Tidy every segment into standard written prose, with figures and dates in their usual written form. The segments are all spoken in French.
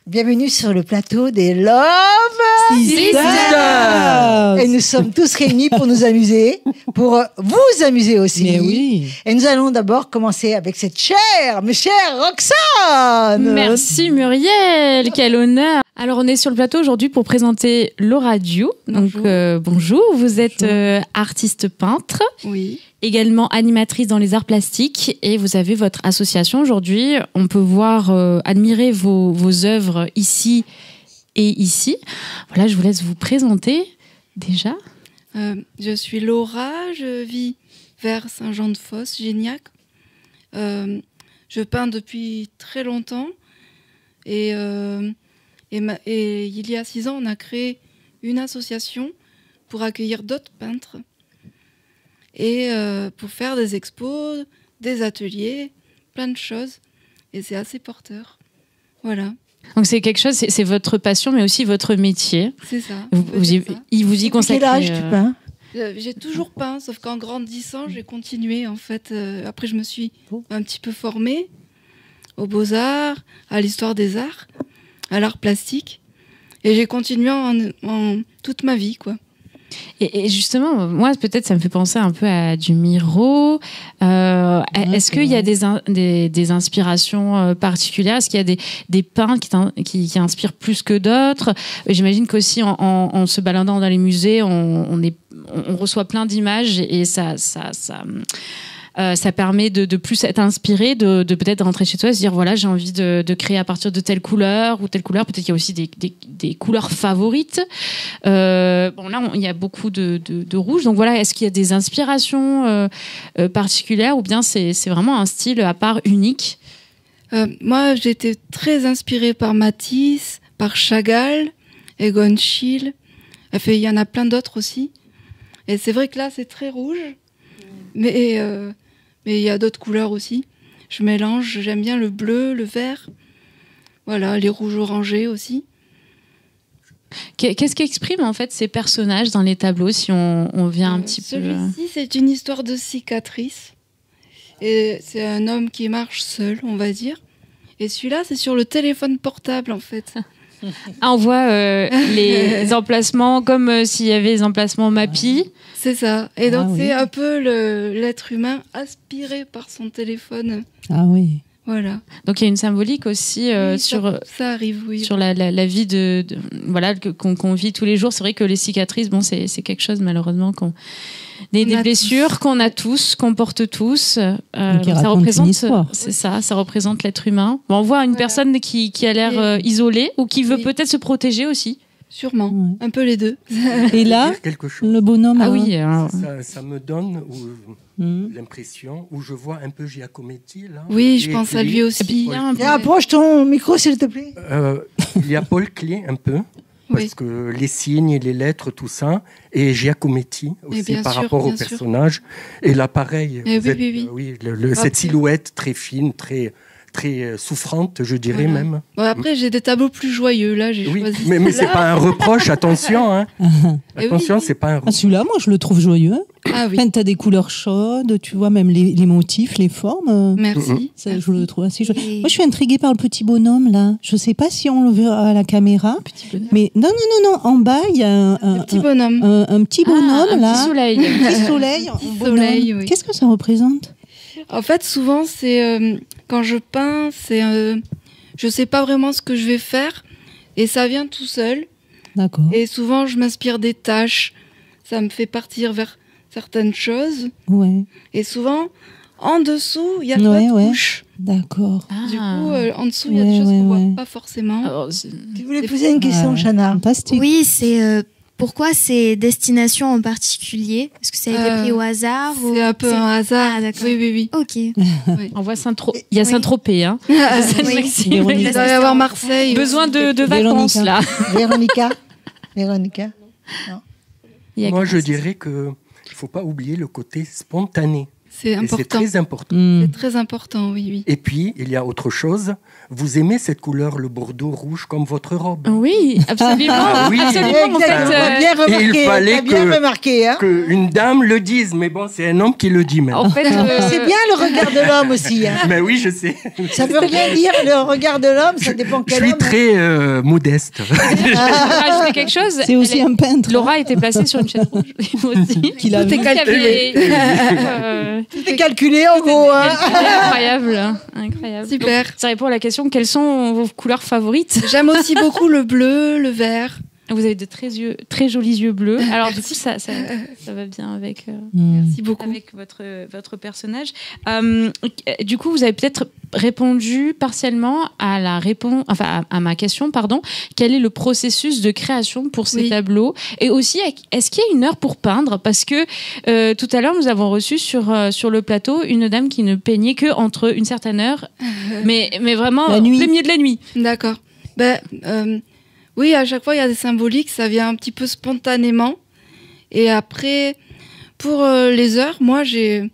Bienvenue sur le plateau des Love Sisters. Et nous sommes tous réunis pour nous amuser, pour vous amuser aussi. Mais oui. Et nous allons d'abord commencer avec cette chère Roxane. Merci Muriel, quel honneur. Alors on est sur le plateau aujourd'hui pour présenter Laura Diou. Donc bonjour, vous êtes artiste peintre. Oui. Également animatrice dans les arts plastiques et vous avez votre association aujourd'hui. On peut voir, admirer vos œuvres ici et ici. Voilà, je vous laisse vous présenter déjà. Je suis Laura, je vis vers Saint-Jean-de-Fosse, Gignac. Je peins depuis très longtemps et il y a 6 ans, on a créé une association pour accueillir d'autres peintres et pour faire des expos, des ateliers, plein de choses. Et c'est assez porteur. Voilà. Donc c'est quelque chose, c'est votre passion, mais aussi votre métier. C'est ça. Vous y consacrez. Quel âge tu peins ? J'ai toujours peint, sauf qu'en grandissant, j'ai continué. En fait, après, je me suis un petit peu formée aux beaux-arts, à l'histoire des arts, à l'art plastique. Et j'ai continué en toute ma vie, quoi. Et justement, moi, peut-être, ça me fait penser un peu à du Miro. Est-ce qu'il y a des inspirations particulières ? Est-ce qu'il y a des peintres qui inspirent plus que d'autres ? J'imagine qu'aussi, en se baladant dans les musées, on reçoit plein d'images et ça permet de plus être inspiré, de peut-être rentrer chez toi et se dire voilà, j'ai envie de créer à partir de telle couleur ou telle couleur. Peut-être qu'il y a aussi des couleurs favorites. Bon, là, il y a beaucoup de rouge. Donc voilà, est-ce qu'il y a des inspirations particulières ou bien c'est vraiment un style à part unique ? Moi, j'ai été très inspirée par Matisse, par Chagall, Egon Schiele. Il y en a plein d'autres aussi. Et c'est vrai que là, c'est très rouge. Mais il y a d'autres couleurs aussi. Je mélange, j'aime bien le bleu, le vert. Voilà, les rouges orangés aussi. Qu'est-ce qu'expriment en fait ces personnages dans les tableaux si on vient un petit peu... Celui-ci, c'est une histoire de cicatrice. Et c'est un homme qui marche seul, on va dire. Et celui-là, c'est sur le téléphone portable en fait. Ah, on voit les emplacements comme s'il y avait les emplacements Mappy. C'est ça. Et donc, c'est un peu l'être humain aspiré par son téléphone. Ah oui. Voilà. Donc, il y a une symbolique aussi sur ça arrive, oui. Sur la vie voilà, qu'on vit tous les jours. C'est vrai que les cicatrices, bon, c'est quelque chose, malheureusement, des blessures qu'on a tous, qu'on porte tous. Ça représente, c'est ça représente l'être humain. Bon, on voit une personne qui a l'air isolée ou qui veut peut-être se protéger aussi. Sûrement, un peu les deux. Et là, le bonhomme... Ah oui. Ça me donne l'impression, où je vois un peu Giacometti. Là, oui, je pense à lui aussi. Approche ton micro, s'il te plaît. Il y a Paul Klee un peu, parce que les signes et les lettres, tout ça, et Giacometti aussi par rapport au personnage. Et là, pareil, cette silhouette très fine, très souffrante, je dirais même. Bon, après, j'ai des tableaux plus joyeux, là, j'ai choisi. Mais c'est pas un reproche, attention. Hein. Attention, c'est pas un reproche. Celui-là, moi, je le trouve joyeux. Ah oui. Enfin, t'as des couleurs chaudes, tu vois, même les motifs, les formes. Merci. Ça, je le trouve assez joyeux. Moi, je suis intriguée par le petit bonhomme, là. Je sais pas si on le verra à la caméra. Mais non, en bas, il y a un petit bonhomme. Un petit bonhomme, là. Petit soleil. Un petit soleil. Oui. Qu'est-ce que ça représente ? En fait, souvent, c'est quand je peins, je sais pas vraiment ce que je vais faire et ça vient tout seul. D'accord. Et souvent, je m'inspire des tâches. Ça me fait partir vers certaines choses. Ouais. Et souvent, en dessous, il y a pas de couche. D'accord. Du coup, en dessous, il y a des choses qu'on voit pas forcément. Alors, tu voulais poser une question, Chana. Fantastique. Oui, c'est pourquoi ces destinations en particulier ? Est-ce que ça a été pris au hasard C'est un peu un hasard. Ah, d'accord. Oui. Ok. Oui. On voit il y a Saint-Tropez. Hein. Il doit y avoir Marseille. Besoin de vacances, là. Véronica. Non. Moi, je dirais qu'il ne faut pas oublier le côté spontané. C'est important. C'est très important. C'est très important, oui. Et puis, il y a autre chose. Vous aimez cette couleur, le bordeaux rouge, comme votre robe? Oui, absolument. Oui, absolument. Bien remarqué. Et il fallait hein. qu'une dame le dise. Mais bon, c'est un homme qui le dit maintenant. En fait, c'est bien le regard de l'homme aussi. Hein. Mais oui, je sais. Ça veut rien dire, le regard de l'homme, ça dépend quel homme. Je suis très modeste. rajouter quelque chose. C'est aussi un peintre. Laura était placée sur une chaise rouge aussi. Qu'il a Tout est calculé. Tout est calculé en gros. Hein. Incroyable. Super. Donc, ça répond à la question, quelles sont vos couleurs favorites? J'aime aussi beaucoup le bleu, le vert. Vous avez de très jolis yeux bleus. Alors du coup, ça va bien avec, Merci beaucoup. avec votre personnage. Du coup, vous avez peut-être répondu partiellement à à ma question, pardon. Quel est le processus de création pour ces tableaux? Et aussi, est-ce qu'il y a une heure pour peindre? Parce que tout à l'heure, nous avons reçu sur le plateau une dame qui ne peignait que entre une certaine heure, mais vraiment au plein milieu de la nuit. D'accord. Oui, à chaque fois, il y a des symboliques, ça vient un petit peu spontanément. Et après, pour les heures, moi, j'ai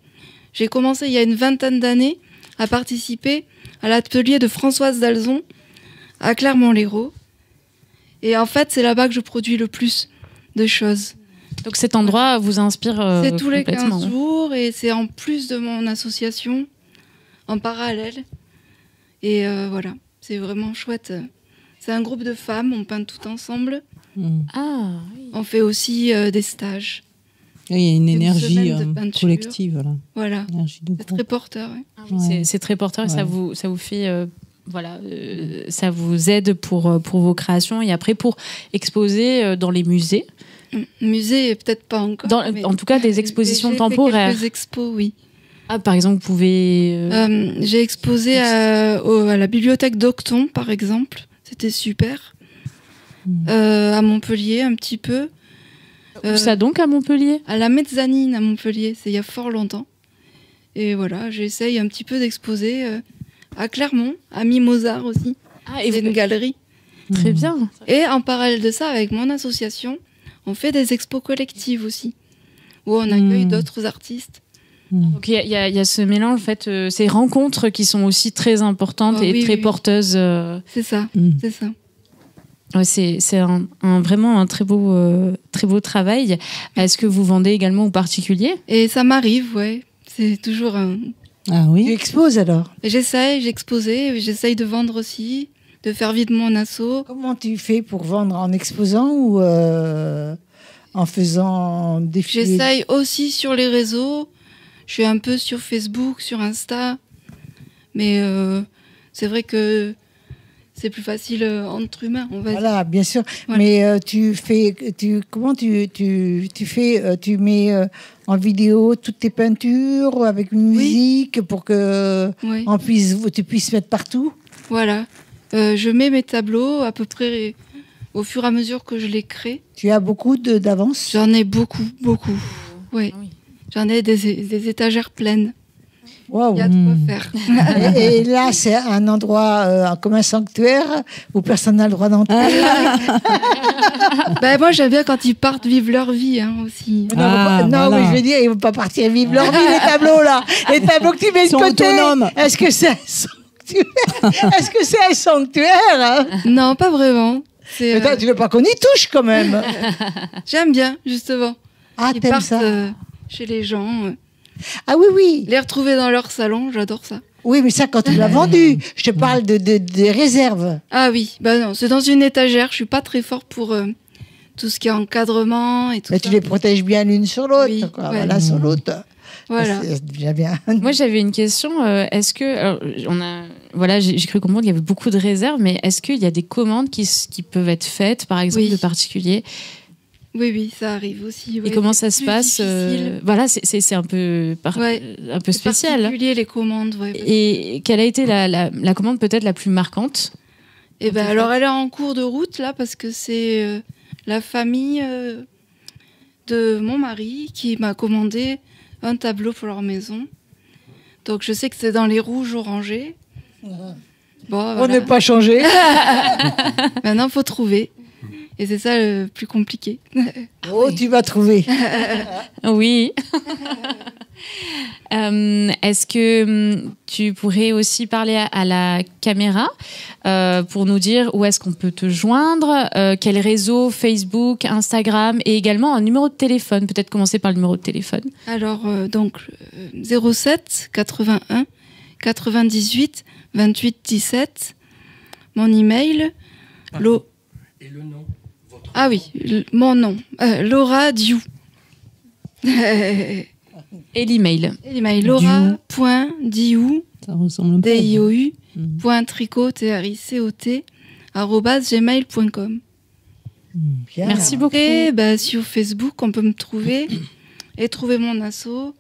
commencé il y a une 20aine d'années à participer à l'atelier de Françoise Dalzon à Clermont-Lérault. Et en fait, c'est là-bas que je produis le plus de choses. Donc cet endroit vous inspire c'est tous les 15 jours et c'est en plus de mon association, en parallèle. Et voilà, c'est vraiment chouette. C'est un groupe de femmes, on peint tout ensemble. Ah, oui. On fait aussi des stages. Il y a une énergie collective. Là. Voilà, c'est très porteur. Ouais. Ah oui, c'est très porteur et ça vous fait... ça vous aide pour vos créations et après pour exposer dans les musées. Musée, peut-être pas encore. En tout cas, des expositions temporaires. Quelques expos, oui. Ah, par exemple, vous pouvez... J'ai exposé à la bibliothèque d'Octon, par exemple. C'était super. À Montpellier, un petit peu. Où ça donc, à Montpellier? À la Mezzanine, à Montpellier. C'est il y a fort longtemps. Et voilà, j'essaye un petit peu d'exposer à Clermont, à Mimosard aussi. Ah, c'est une galerie. Très bien. Et en parallèle de ça, avec mon association, on fait des expos collectives aussi, où on accueille d'autres artistes. Donc il y a ce mélange, en fait, ces rencontres qui sont aussi très importantes et très porteuses. C'est ça, c'est ça. Ouais, c'est vraiment un très beau travail. Est-ce que vous vendez également aux particuliers? Et ça m'arrive, ouais. C'est toujours un... Ah oui. Tu exposes alors? J'essaye de vendre aussi, de faire vivre mon asso. Comment tu fais pour vendre, en exposant ou en faisant défiler? J'essaye aussi sur les réseaux. Je suis un peu sur Facebook, sur Insta. Mais c'est vrai que c'est plus facile entre humains, on va dire. Voilà, bien sûr. Voilà. Mais tu mets en vidéo toutes tes peintures avec une musique pour que tu puisses mettre partout. Voilà. Je mets mes tableaux à peu près au fur et à mesure que je les crée. Tu as beaucoup d'avance? J'en ai beaucoup. Ouais. Oui. J'en ai des étagères pleines. Wow. Il y a de quoi faire. Et là, c'est un endroit comme un sanctuaire où personne n'a le droit d'entrer. Moi, j'aime bien quand ils partent vivre leur vie aussi. Non, mais je veux dire, ils ne vont pas partir vivre leur vie, les tableaux là. Les tableaux que tu mets de côté. Autonomes. Est-ce que c'est un sanctuaire hein? Non, pas vraiment. Tu ne veux pas qu'on y touche quand même. J'aime bien, justement. Ah, ils t'aimes partent ça chez les gens. Ah oui. Les retrouver dans leur salon, j'adore ça. Oui, mais ça, quand tu l'as vendu, je te parle des réserves. Ah oui, non, c'est dans une étagère. Je suis pas très fort pour tout ce qui est encadrement et tout ça. Tu les protèges bien l'une sur l'autre, oui, voilà, sur l'autre. Voilà. C'est déjà bien. Moi, j'avais une question. Est-ce que j'ai cru comprendre qu'il y avait beaucoup de réserves, mais est-ce qu'il y a des commandes qui peuvent être faites, par exemple, de particuliers? Oui, ça arrive aussi. Et comment ça se passe Voilà, c'est un peu spécial. Particulier les commandes. Et quelle a été la commande peut-être la plus marquante? Alors elle est en cours de route là parce que c'est la famille de mon mari qui m'a commandé un tableau pour leur maison. Donc je sais que c'est dans les rouges orangés. Bon, on n'est pas changé. Maintenant faut trouver. Et c'est ça le plus compliqué. Oh, tu vas trouver. Oui. Est-ce que tu pourrais aussi parler à la caméra pour nous dire où est-ce qu'on peut te joindre, quel réseau, Facebook, Instagram et également un numéro de téléphone. Peut-être commencer par le numéro de téléphone. Alors, donc, 07 81 98 28 17. Mon email. Et le nom. Ah oui, mon nom. Laura Diou. Et l'email. Laura.diou, DIOU.tricot, @gmail.com. Merci beaucoup. Et sur Facebook, on peut me trouver et trouver mon asso.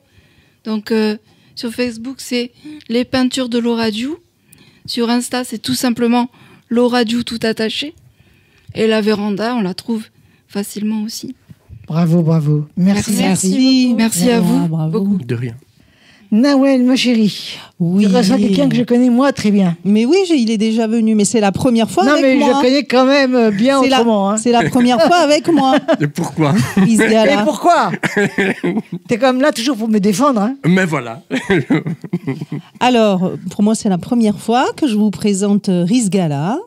Donc, sur Facebook, c'est les peintures de Laura Diou. Sur Insta, c'est tout simplement Laura Diou tout attaché. Et la véranda, on la trouve facilement aussi. Bravo, bravo. Merci. Merci à vous. Beaucoup. De rien. Nawel, ma chérie. Oui. Tu reçois quelqu'un que je connais moi très bien. Mais oui, il est déjà venu, mais c'est la première fois avec moi. Non, mais je connais quand même bien autrement. C'est la première fois avec moi. Et pourquoi? Et pourquoi? T'es comme là toujours pour me défendre. Hein. Mais voilà. Alors, pour moi, c'est la première fois que je vous présente Rizgala.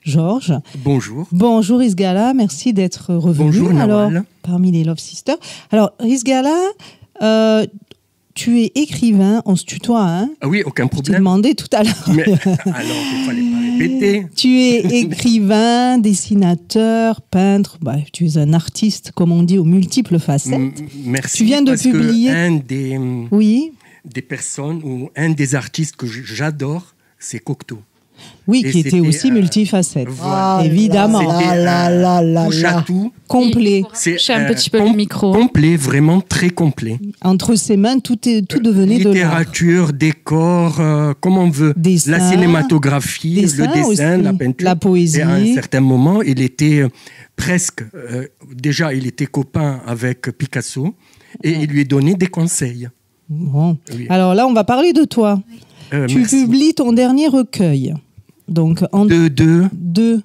Georges. Bonjour. Bonjour Rizgala, merci d'être revenu. Bonjour Nawal. Alors, parmi les Love Sisters. Alors Rizgala, tu es écrivain, on se tutoie, hein? Ah oui, aucun Je t'ai problème. demandé tout à l'heure. Mais alors, il ne fallait pas répéter. Tu es écrivain, dessinateur, peintre, tu es un artiste, comme on dit, aux multiples facettes. Merci. Tu viens de publier... des personnes ou un des artistes que j'adore, c'est Cocteau. Oui, qui était aussi multifacette, évidemment. Touche à tout. Complet. C'est un petit peu le micro. Complet, vraiment très complet. Entre ses mains, tout devenait de l'art. Littérature, décor, comme on veut. Dessin, la cinématographie, le dessin, aussi, la peinture. la poésie. Et à un certain moment, il était presque... déjà, il était copain avec Picasso et il lui donnait des conseils. Bon. Oui. Alors là, on va parler de toi. Tu publies ton dernier recueil. Donc, de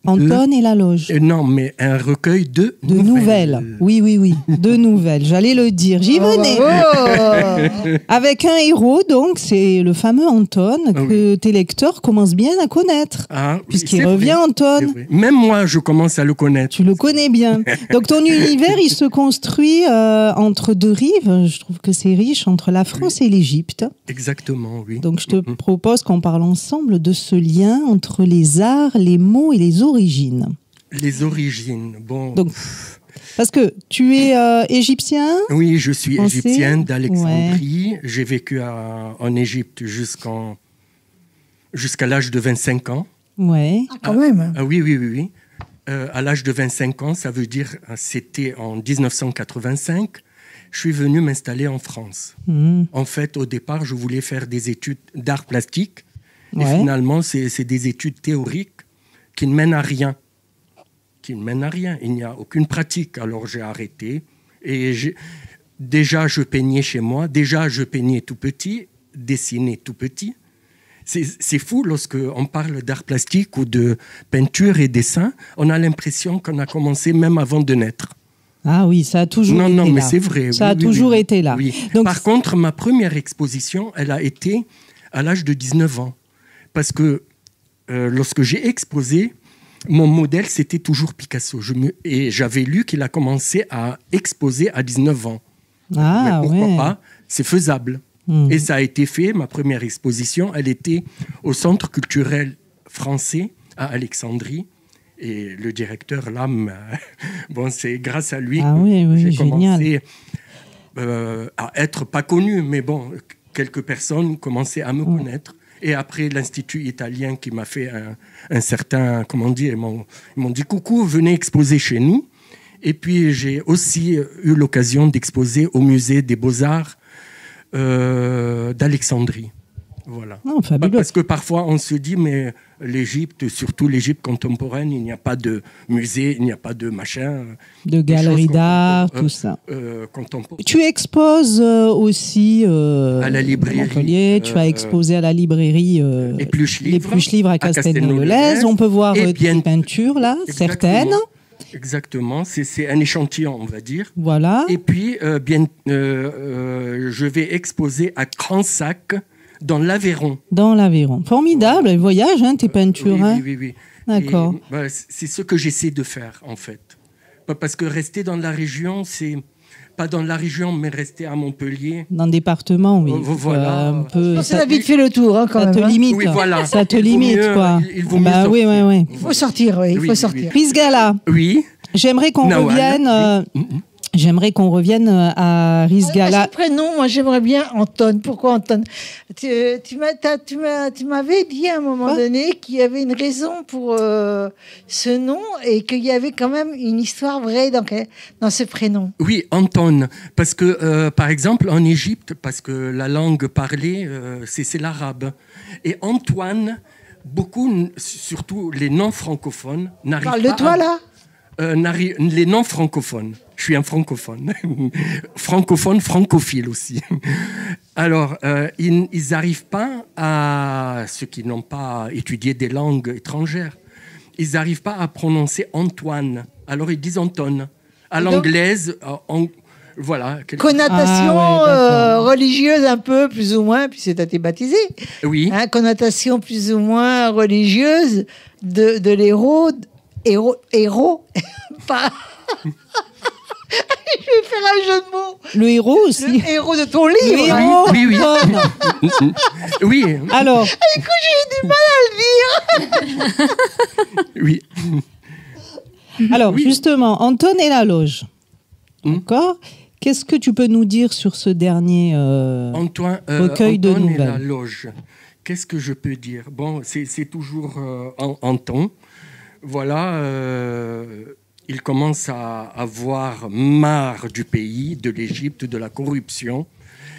Anton et la Loge. Non, mais un recueil de nouvelles. Oui. De nouvelles. J'allais le dire. J'y venais. Avec un héros, donc, c'est le fameux Anton que tes lecteurs commencent bien à connaître. Puisqu'il revient, Anton. Même moi, je commence à le connaître. Tu le connais bien. Donc, ton univers, il se construit entre deux rives. Je trouve que c'est riche, entre la France et l'Égypte. Exactement, oui. Donc, je te propose qu'on parle ensemble de ce lien entre les arts, les mots et les origines. Les origines, bon... Donc, parce que tu es égyptien? Oui, je suis égyptien d'Alexandrie. Ouais. J'ai vécu en Égypte jusqu'à l'âge de 25 ans. Ouais. Quand même. Oui. À l'âge de 25 ans, ça veut dire, c'était en 1985, je suis venu m'installer en France. En fait, au départ, je voulais faire des études d'art plastique. Et finalement, c'est des études théoriques qui ne mènent à rien. Il n'y a aucune pratique. Alors j'ai arrêté. Et déjà, je peignais chez moi. Déjà, je peignais tout petit, dessinais tout petit. C'est fou, lorsqu'on parle d'art plastique ou de peinture et dessin, on a l'impression qu'on a commencé même avant de naître. Ah oui, ça a toujours été là. Non, mais c'est vrai. Ça a toujours été là. Oui. Donc, par contre, ma première exposition, elle a été à l'âge de 19 ans. Parce que lorsque j'ai exposé, mon modèle, c'était toujours Picasso. Et j'avais lu qu'il a commencé à exposer à 19 ans. Ah, mais pourquoi pas? C'est faisable. Et ça a été fait. Ma première exposition, elle était au Centre culturel français à Alexandrie. Et le directeur, là, c'est grâce à lui que j'ai commencé à être pas connu. Mais bon, quelques personnes commençaient à me connaître. Et après, l'Institut italien qui m'a fait un certain... Comment dire, ils m'ont dit « Coucou, venez exposer chez nous ». Et puis, j'ai aussi eu l'occasion d'exposer au Musée des Beaux-Arts d'Alexandrie. Voilà. Parce que parfois, on se dit, mais l'Égypte, surtout l'Égypte contemporaine, il n'y a pas de musée, il n'y a pas de machin. De galerie d'art, tout ça. Tu exposes aussi à la librairie. Montpellier, tu as exposé à la librairie Les Pluches Livres à Castelnau-le-Lez. On peut voir tes peintures là, certaines. Exactement, c'est un échantillon, on va dire. Voilà. Et puis, je vais exposer à Cransac, dans l'Aveyron. Dans l'Aveyron. Formidable, elle voyage, tes peintures. Oui. D'accord. C'est ce que j'essaie de faire, en fait. Parce que rester dans la région, c'est... Pas dans la région, mais rester à Montpellier. Dans le département, oui. Voilà. Un peu, ça a vite fait le tour, quand même. Ça te limite. Oui, voilà. Ça te limite, quoi. Il vaut mieux sortir. Oui. Il faut sortir, il faut sortir. Rizgala. Oui. J'aimerais qu'on revienne... J'aimerais qu'on revienne à Rizgala. Son prénom, moi j'aimerais bien Anton. Pourquoi Anton? Tu m'avais dit à un moment donné qu'il y avait une raison pour ce nom et qu'il y avait quand même une histoire vraie dans ce prénom. Oui, Anton. Parce que, par exemple, en Égypte, parce que la langue parlée, c'est l'arabe. Et Antoine, beaucoup, surtout les non-francophones, n'arrivent pas Parle de toi, là? Les non-francophones. Je suis un francophone. Francophile aussi. Alors, ils n'arrivent pas à... Ceux qui n'ont pas étudié des langues étrangères, ils n'arrivent pas à prononcer Antoine. Alors, ils disent Anton. À l'anglaise, voilà. Connotation religieuse un peu, plus ou moins, puis c'est à t'es baptisé. Oui. Connotation plus ou moins religieuse de l'héros. Pas... Je vais faire un jeu de mots. Le héros aussi. Le héros de ton livre. Le héros. Oui. Oui. Alors. Écoute, j'ai eu du mal à le dire. Oui. Alors, justement, Anton et la loge. D'accord. Qu'est-ce que tu peux nous dire sur ce dernier recueil de nouvelles? Anton et la loge. Qu'est-ce que je peux dire? Bon, c'est toujours Anton. Voilà, il commence à avoir marre du pays, de l'Égypte, de la corruption.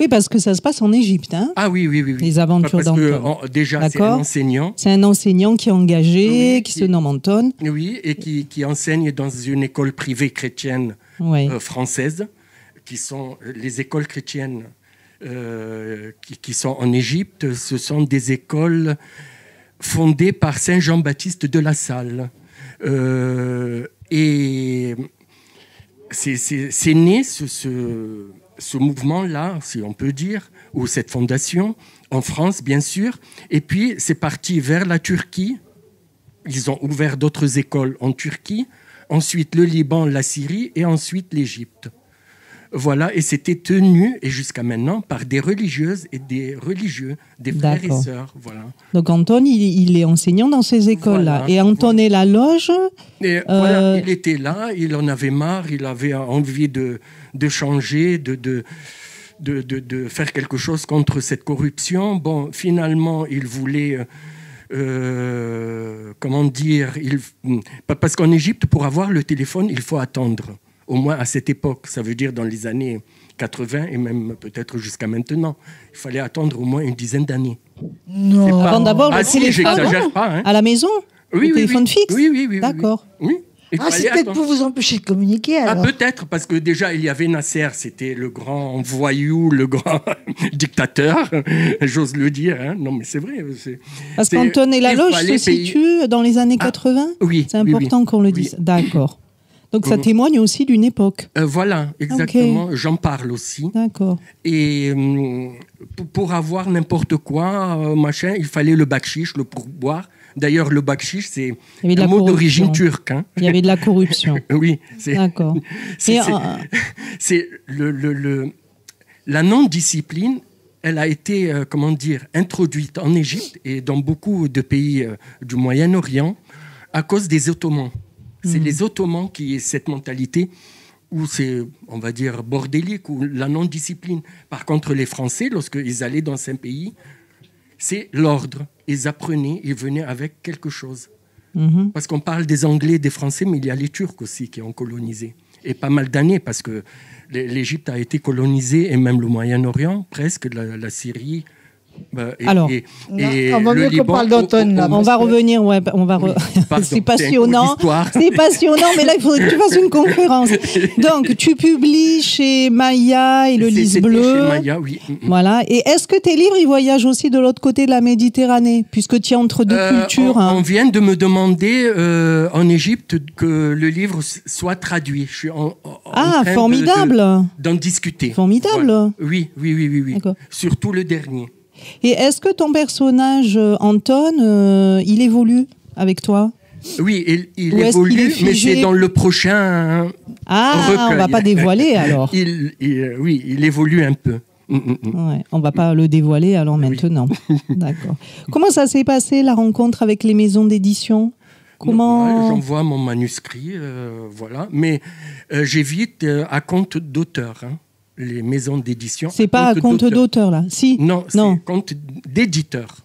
Oui, parce que ça se passe en Égypte. Ah oui. Les aventures d'Anton. Déjà, c'est un enseignant. C'est un enseignant qui est engagé, qui se nomme Anton. Oui, et qui enseigne dans une école privée chrétienne française, qui sont les écoles chrétiennes qui sont en Égypte. Ce sont des écoles fondée par Saint Jean-Baptiste de La Salle. Et c'est né ce mouvement-là, si on peut dire, ou cette fondation, en France, bien sûr. Et puis, c'est parti vers la Turquie. Ils ont ouvert d'autres écoles en Turquie. Ensuite, le Liban, la Syrie et ensuite l'Égypte. Voilà, et c'était tenu, et jusqu'à maintenant, par des religieuses et des religieux, des frères et sœurs. Voilà. Donc Anton, il est enseignant dans ces écoles-là. Voilà, et Anton et la loge voilà, il était là, il en avait marre, il avait envie de changer, de faire quelque chose contre cette corruption. Bon, finalement, il voulait... comment dire, parce qu'en Égypte, pour avoir le téléphone, il faut attendre. Au moins à cette époque, ça veut dire dans les années 80 et même peut-être jusqu'à maintenant. Il fallait attendre au moins une dizaine d'années. Non, avant d'avoir le téléphone, j'exagère pas. À la maison? Le téléphone fixe? Oui. D'accord. Oui. C'est peut-être pour vous empêcher de communiquer, alors. Peut-être, parce que déjà, il y avait Nasser, c'était le grand voyou, le grand dictateur, j'ose le dire. Non, mais c'est vrai. Parce qu'Anton et la loge se situent dans les années 80 ? Oui. C'est important qu'on le dise. D'accord. Donc ça témoigne aussi d'une époque. Voilà, exactement. Okay. J'en parle aussi. D'accord. Et pour avoir n'importe quoi, machin, il fallait le bakchiche, le pourboire. D'ailleurs, le bakchiche, c'est un mot d'origine turque. Il y avait de la corruption. Oui. D'accord. C'est la non-discipline, elle a été, introduite en Égypte et dans beaucoup de pays du Moyen-Orient à cause des Ottomans. C'est les Ottomans qui ont cette mentalité où c'est, on va dire, bordélique, ou la non-discipline. Par contre, les Français, lorsqu'ils allaient dans un pays, c'est l'ordre. Ils apprenaient, ils venaient avec quelque chose. Parce qu'on parle des Anglais, des Français, mais il y a les Turcs aussi qui ont colonisé. Et pas mal d'années, parce que l'Égypte a été colonisée, et même le Moyen-Orient, presque, la Syrie, Alors, on va mieux qu'on parle d'Anton. On va revenir, c'est passionnant. C'est passionnant, mais là, il faudrait que tu fasses une conférence. Donc, tu publies chez Maya et le Lys Bleu. Chez Maya, oui. Voilà. Et est-ce que tes livres, ils voyagent aussi de l'autre côté de la Méditerranée, puisque tu es entre deux cultures? On vient de me demander en Égypte que le livre soit traduit. Je suis en train formidable. d'en discuter. Formidable. Voilà. Oui. Surtout le dernier. Et est-ce que ton personnage, Anton, il évolue avec toi? Oui, il évolue, mais c'est dans le prochain recueil. On va pas dévoiler alors. Il évolue un peu. Ouais, on va pas le dévoiler alors maintenant. D'accord. Comment ça s'est passé la rencontre avec les maisons d'édition? Comment... J'envoie mon manuscrit, voilà. Mais j'évite à compte d'auteur. Les maisons d'édition. C'est pas à compte d'auteur là, si. Non, c'est à compte d'éditeur.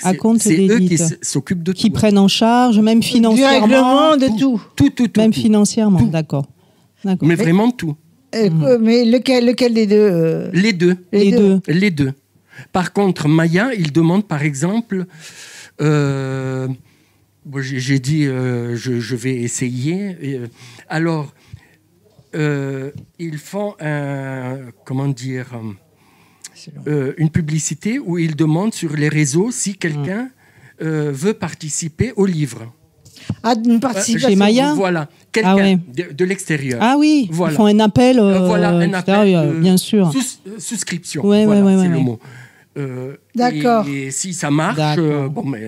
À compte d'éditeur. C'est eux qui s'occupent de tout. Qui prennent en charge, même financièrement. Du règlement, de tout. Tout. Même financièrement, tout. D'accord. Mais vraiment tout. Mais lequel des deux Les deux. Les deux. Par contre, Maya, il demande par exemple. J'ai dit, je vais essayer. Alors. Ils font une publicité où ils demandent sur les réseaux si quelqu'un veut participer au livre. Une participation. Chez Maya. Voilà, quelqu'un de l'extérieur. Ah oui, voilà. Ils font un appel. Bien sûr. Souscription. C'est le mot. D'accord. Et si ça marche,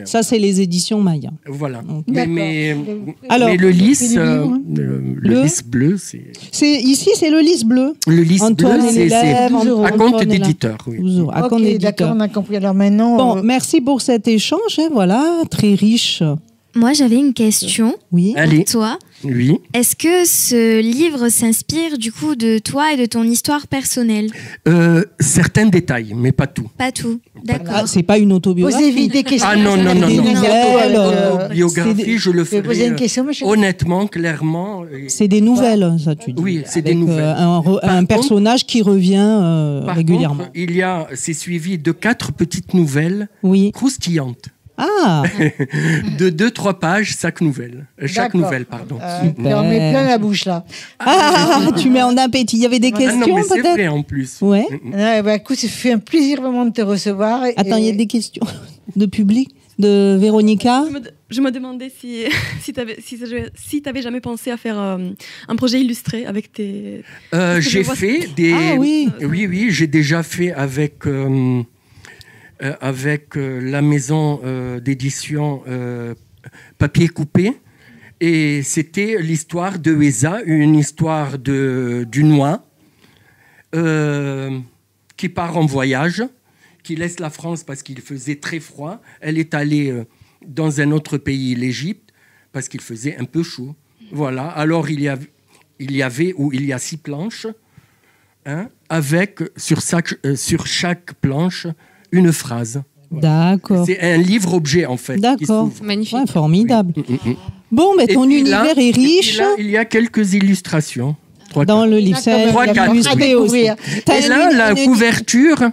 ça c'est les éditions Maya. Voilà. Okay. Mais le Lys, le Lys Bleu, ici c'est le Lys Bleu. Le Lys Bleu, c'est à compte d'éditeur. Ok, d'accord, on a compris. Alors maintenant. Merci pour cet échange. Voilà, très riche. Moi, j'avais une question pour toi. Oui. Est-ce que ce livre s'inspire du coup de toi et de ton histoire personnelle? Certains détails, mais pas tout. Pas tout, d'accord. C'est pas une autobiographie. Posez vite des questions. Ah non. Biographie, je le ferai poser une question, honnêtement, clairement. C'est des nouvelles, ça tu dis. Oui, c'est des nouvelles. Un personnage qui revient régulièrement. Contre, c'est suivi de 4 petites nouvelles croustillantes. De 2-3 pages chaque nouvelle. Pardon. On met plein la bouche là. Tu mets en appétit. Il y avait des questions peut-être. C'est vrai en plus. Ouais. Écoute, ça fait un plaisir vraiment de te recevoir. Attends, il y a des questions de public, de Véronica. Je me demandais si t'avais jamais pensé à faire un projet illustré avec tes. J'ai fait des. Oui, j'ai déjà fait avec la maison d'édition Papier Coupé. Et c'était l'histoire de Eza, une histoire d'une oie qui part en voyage, qui laisse la France parce qu'il faisait très froid. Elle est allée dans un autre pays, l'Égypte, parce qu'il faisait un peu chaud. Voilà. Alors il y a 6 planches, avec sur chaque planche une phrase. D'accord. C'est un livre-objet, en fait. D'accord. Magnifique. Ouais, formidable. Bon, mais ton univers est riche. Là, il y a quelques illustrations. Dans le livre, c'est 3-4. aussi. Et là, la couverture...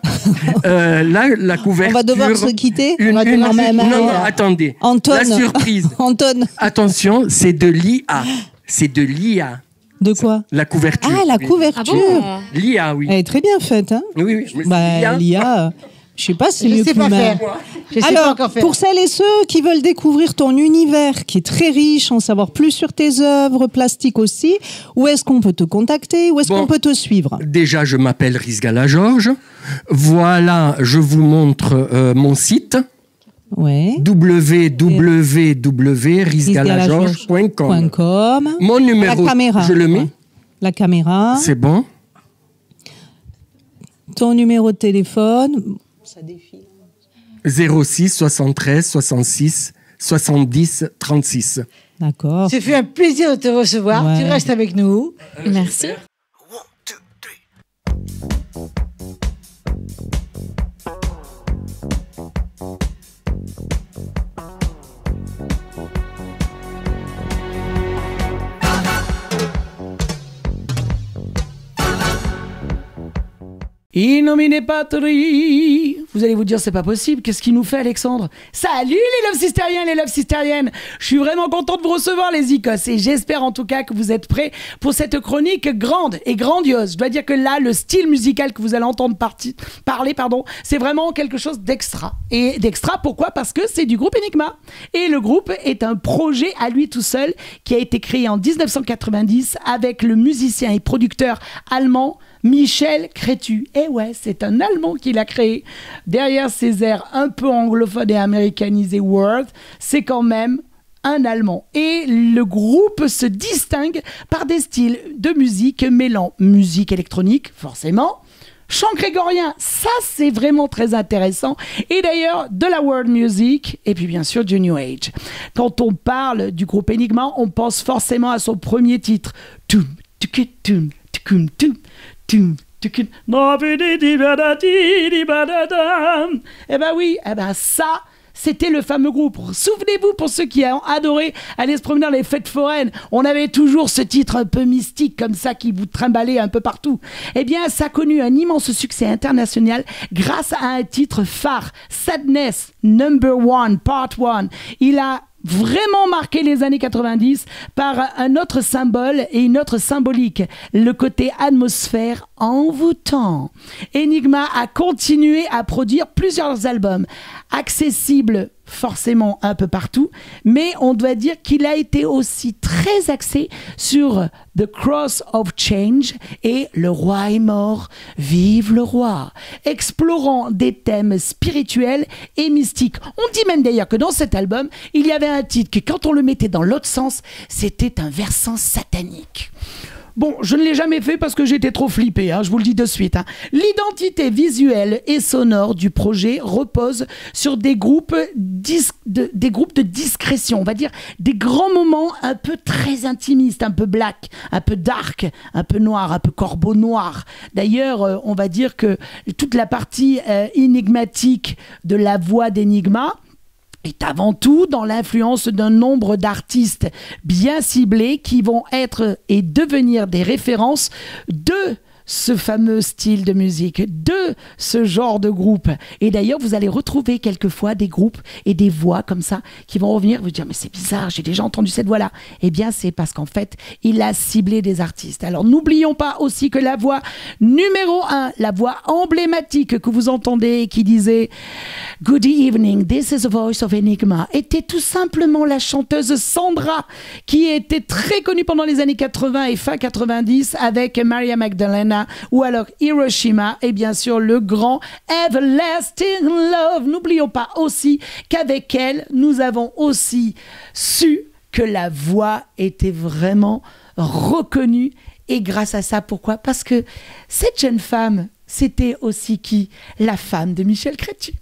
la couverture... On va devoir se quitter. Non, attendez. Anton. La surprise. Anton. Attention, c'est de l'IA. C'est de l'IA. De quoi? La couverture. Ah, la couverture. Ah bon? L'IA, oui. Elle est très bien faite. Hein? Oui. L'IA... Je sais pas si c'est mieux que l'humain. Alors, pour celles et ceux qui veulent découvrir ton univers, qui est très riche, en savoir plus sur tes œuvres plastiques aussi, où est-ce qu'on peut te contacter? Où est-ce qu'on peut te suivre? Déjà, je m'appelle Rizgala Georges. Voilà, je vous montre mon site. Ouais. www.rizgalageorges.com. Mon numéro, je le mets. La caméra. C'est bon. Ton numéro de téléphone. Ça défile. 06 73 66 70 36. D'accord. Ça fait un plaisir de te recevoir. Ouais. Tu restes avec nous. Merci. Innomine patrie. Vous allez vous dire, c'est pas possible. Qu'est-ce qu'il nous fait, Alexandre? Salut les Love Sisteriens, les Love Sisteriennes. Je suis vraiment content de vous recevoir, les Icos. Et j'espère en tout cas que vous êtes prêts pour cette chronique grande et grandiose. Je dois dire que là, le style musical que vous allez entendre parler, c'est vraiment quelque chose d'extra. Et d'extra, pourquoi? Parce que c'est du groupe Enigma. Et le groupe est un projet à lui tout seul qui a été créé en 1990 avec le musicien et producteur allemand Michel Crétu. Et ouais, c'est un Allemand qui l'a créé. Derrière ces airs un peu anglophones et américanisés World, c'est quand même un Allemand. Et le groupe se distingue par des styles de musique mêlant musique électronique, forcément, chant grégorien, ça c'est vraiment très intéressant. Et d'ailleurs, de la world music, et puis bien sûr du New Age. Quand on parle du groupe Enigma, on pense forcément à son premier titre. Toum, tuki, toum, tukum, toum. Eh ben oui, ça, c'était le fameux groupe. Souvenez-vous, pour ceux qui ont adoré aller se promener dans les fêtes foraines, on avait toujours ce titre un peu mystique comme ça qui vous trimballait un peu partout. Eh bien, ça a connu un immense succès international grâce à un titre phare, Sadness Number 1, Part 1. Il a vraiment marqué les années 90 par un autre symbole et une autre symbolique, le côté atmosphère envoûtant. Enigma a continué à produire plusieurs albums, accessibles forcément un peu partout, mais on doit dire qu'il a été aussi très axé sur The Cross of Change et Le Roi est mort, vive le roi, explorant des thèmes spirituels et mystiques. On dit même d'ailleurs que dans cet album, il y avait un titre que quand on le mettait dans l'autre sens, c'était un versant satanique. Bon, je ne l'ai jamais fait parce que j'étais trop flippé, je vous le dis de suite. L'identité visuelle et sonore du projet repose sur des groupes de discrétion, on va dire des grands moments un peu très intimistes, un peu black, un peu dark, un peu noir, un peu corbeau noir. D'ailleurs, on va dire que toute la partie énigmatique de la voix d'Enigma est avant tout dans l'influence d'un nombre d'artistes bien ciblés qui vont être et devenir des références de ce fameux style de musique, de ce genre de groupe. Et d'ailleurs, vous allez retrouver quelquefois des groupes et des voix comme ça qui vont revenir vous dire « mais c'est bizarre, j'ai déjà entendu cette voix-là ». Eh bien, c'est parce qu'en fait, il a ciblé des artistes. Alors, n'oublions pas aussi que la voix numéro 1, la voix emblématique que vous entendez qui disait « Good evening, this is the voice of Enigma » était tout simplement la chanteuse Sandra, qui était très connue pendant les années 80 et fin 90 avec Maria Magdalena ou alors Hiroshima et bien sûr le grand Everlasting Love. N'oublions pas aussi qu'avec elle, nous avons aussi su que la voix était vraiment reconnue. Et grâce à ça, pourquoi? Parce que cette jeune femme, c'était aussi qui? La femme de Michel Crétu.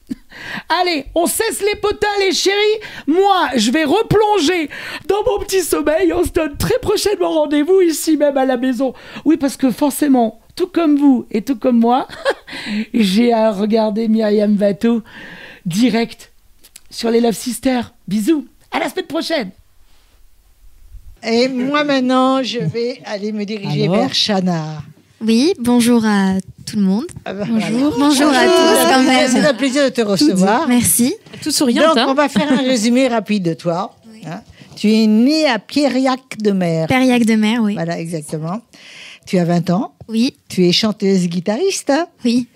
Allez, on cesse les potins, les chéris. Moi, je vais replonger dans mon petit sommeil. On se donne très prochainement rendez-vous ici même à la maison. Oui, parce que forcément, tout comme vous et tout comme moi, j'ai à regarder Myriam Watteau direct sur les Love Sisters. Bisous, à la semaine prochaine. Et moi maintenant, je vais aller me diriger vers Chana. Oui, bonjour à tout le monde. Bonjour. Bonjour à tous quand même. C'est un plaisir de te recevoir. Merci. Tout souriante. Donc, on va faire un résumé rapide de toi. Oui. Tu es née à Périac-de-Mer. Périac-de-Mer, oui. Voilà, exactement. Tu as 20 ans. Oui. Tu es chanteuse-guitariste. Oui.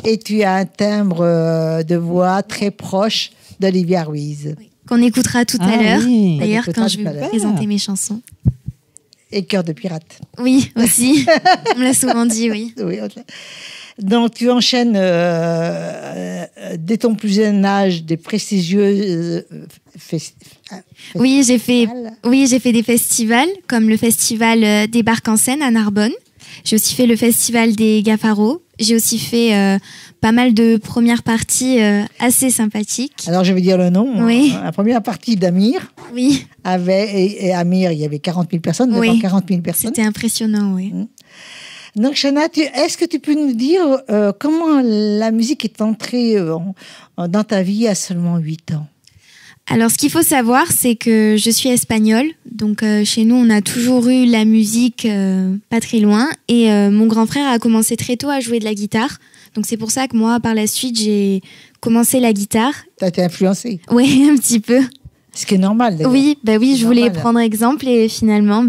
Et tu as un timbre de voix très proche d'Olivia Ruiz. Oui. Qu'on écoutera tout à l'heure. Oui. D'ailleurs, quand je vais présenter mes chansons. Et Cœur de pirate. Oui, aussi. On me l'a souvent dit, oui. Oui. Donc, tu enchaînes dès ton plus jeune âge des prestigieux oui, j'ai fait des festivals, comme le festival des Barques en Seine à Narbonne. J'ai aussi fait le festival des Gaffaro. J'ai aussi fait pas mal de premières parties assez sympathiques. Alors, je vais dire le nom. Oui. La première partie d'Amir. Oui. Et Amir, il y avait 40 000 personnes. Oui. 40 000 personnes. C'était impressionnant, oui. Donc, Chana, est-ce que tu peux nous dire comment la musique est entrée dans ta vie à seulement 8 ans? Alors, ce qu'il faut savoir, c'est que je suis espagnole. Donc, chez nous, on a toujours eu la musique pas très loin. Et mon grand frère a commencé très tôt à jouer de la guitare. Donc, c'est pour ça que moi, par la suite, j'ai commencé la guitare. T'as été influencée? Oui, un petit peu. Ce qui est normal, d'ailleurs. Oui, je voulais prendre exemple et finalement,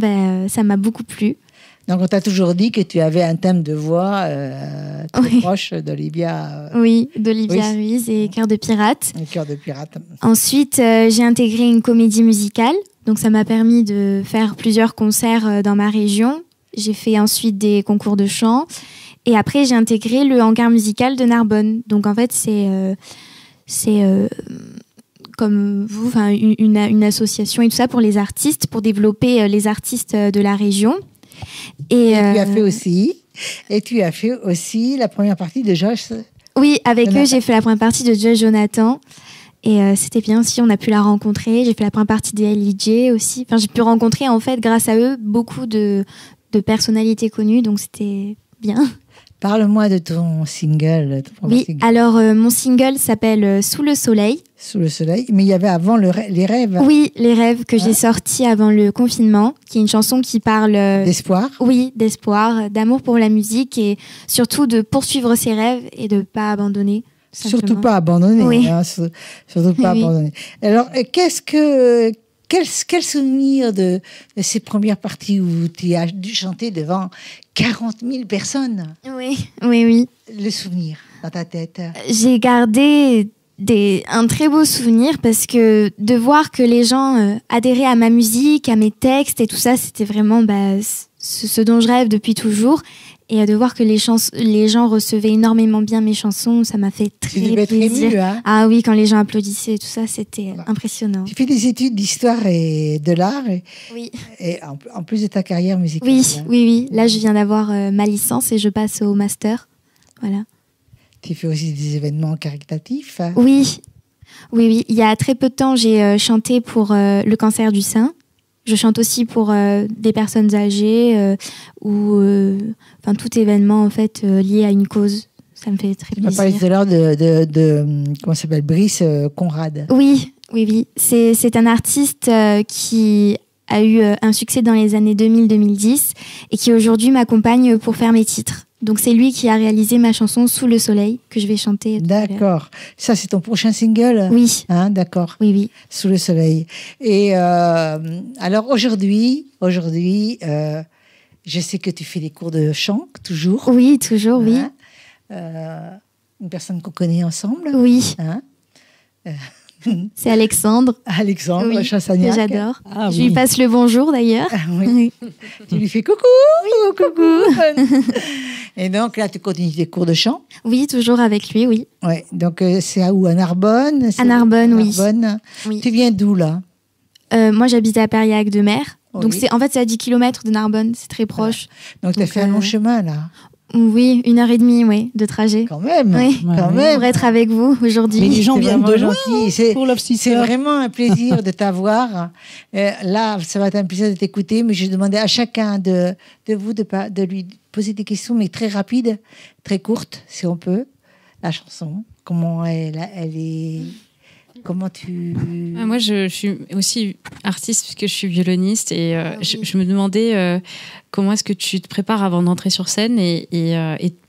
ça m'a beaucoup plu. Donc, on t'a toujours dit que tu avais un thème de voix très proche d'Olivia. Oui, d'Olivia Ruiz et Cœur de pirate. Cœur de pirate. Ensuite, j'ai intégré une comédie musicale. Donc, ça m'a permis de faire plusieurs concerts dans ma région. J'ai fait ensuite des concours de chant. Et après, j'ai intégré le hangar musical de Narbonne. Donc, en fait, c'est comme vous, une association et tout ça pour les artistes, pour développer les artistes de la région. Et tu as fait aussi la première partie de Josh. Oui, avec eux, j'ai fait la première partie de Josh Jonathan. Et c'était bien aussi, on a pu la rencontrer. J'ai fait la première partie de LIJ aussi. Enfin, j'ai pu rencontrer, en fait, grâce à eux, beaucoup de personnalités connues. Donc, c'était bien. Parle-moi de ton single. Alors mon single s'appelle Sous le soleil. Sous le soleil, mais il y avait avant les rêves. Oui, les rêves que j'ai sortis avant le confinement, qui est une chanson qui parle d'espoir. Oui, d'espoir, d'amour pour la musique et surtout de poursuivre ses rêves et de pas abandonner. Surtout pas abandonner. Oui. Surtout pas abandonner. Alors, quel souvenir de ces premières parties où tu as dû chanter devant 40 000 personnes? Oui. Le souvenir dans ta tête? J'ai gardé un très beau souvenir parce que de voir que les gens adhéraient à ma musique, à mes textes et tout ça, c'était vraiment ce dont je rêve depuis toujours. Et de voir que les gens recevaient énormément bien mes chansons, ça m'a fait très plaisir. Très ému, hein? Ah oui, quand les gens applaudissaient et tout ça, c'était impressionnant. Tu fais des études d'histoire et de l'art. Oui. Et en plus de ta carrière musicale. Oui. Là, je viens d'avoir ma licence et je passe au master. Voilà. Tu fais aussi des événements caritatifs. Oui. Il y a très peu de temps, j'ai chanté pour le cancer du sein. Je chante aussi pour des personnes âgées ou tout événement en fait lié à une cause. Ça me fait très plaisir. Tu m'as parlé tout à l'heure de comment s'appelle, Brice Conrad. Oui. C'est un artiste qui a eu un succès dans les années 2000-2010 et qui aujourd'hui m'accompagne pour faire mes titres. Donc c'est lui qui a réalisé ma chanson Sous le soleil que je vais chanter. D'accord. Ça c'est ton prochain single? Oui. D'accord. Oui. Sous le soleil. Et alors aujourd'hui, je sais que tu fais des cours de chant toujours. Oui, toujours, oui. Une personne qu'on connaît ensemble. Oui. C'est Alexandre. Alexandre Chassagnac. Que j'adore. Je lui passe le bonjour d'ailleurs. Oui. Tu lui fais coucou. Oui, coucou. Et donc là, tu continues tes cours de chant? Oui, toujours avec lui, oui. Ouais. Donc c'est à où? À Narbonne? À Narbonne, oui. Oui. Tu viens d'où là? Moi, j'habite à Périac-de-Mer. Oui. Donc c'est à 10 km de Narbonne, c'est très proche. Donc tu as fait un long chemin là? Oui, 1h30 de trajet. Quand même, pour être avec vous aujourd'hui. Mais les gens viennent de loin pour Love Sister. C'est vraiment un plaisir de t'avoir. Là, ça va être un plaisir de t'écouter, mais je demandais à chacun de vous de lui poser des questions, mais très rapides, très courtes, si on peut. La chanson, comment elle est... Comment tu... Moi, je suis aussi artiste puisque je suis violoniste et je me demandais comment est-ce que tu te prépares avant d'entrer sur scène et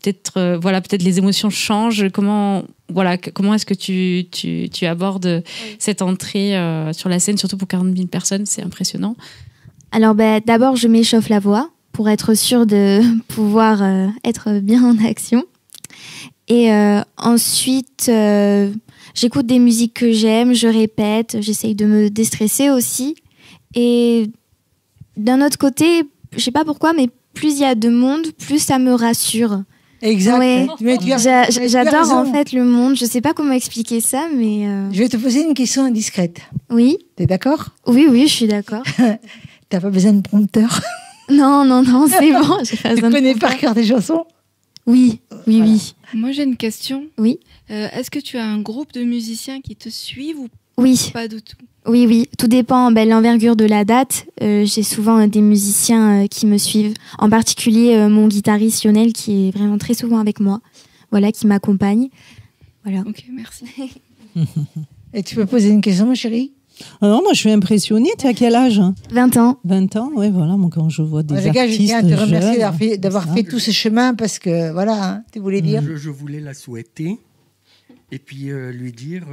peut-être peut-être les émotions changent. Comment est-ce que tu abordes cette entrée sur la scène, surtout pour 40 000 personnes, c'est impressionnant. Alors d'abord, je m'échauffe la voix pour être sûre de pouvoir être bien en action. Et ensuite, j'écoute des musiques que j'aime, je répète, j'essaye de me déstresser aussi. Et d'un autre côté, je sais pas pourquoi, mais plus il y a de monde, plus ça me rassure. Exact. Ouais. J'adore en fait le monde. Je sais pas comment expliquer ça, mais... Je vais te poser une question indiscrète. Oui. T'es d'accord? Oui, je suis d'accord. T'as pas besoin de prompteur? Non, c'est bon. Tu connais par cœur des chansons? Oui. Moi, j'ai une question. Oui. Est-ce que tu as un groupe de musiciens qui te suivent ou pas du tout? Oui. Tout dépend l'envergure de la date. J'ai souvent des musiciens qui me suivent. En particulier, mon guitariste Lionel, qui est vraiment très souvent avec moi. Voilà, qui m'accompagne. Voilà. Ok, merci. Et tu peux poser une question, ma chérie? Non, moi je suis impressionnée. Tu as quel âge? 20 ans. 20 ans, oui, voilà. Moi, quand je vois des artistes je tiens à te remercier jeunes, d'avoir fait tout ce chemin parce que, voilà, hein, tu voulais dire. Je voulais la souhaiter et puis lui dire,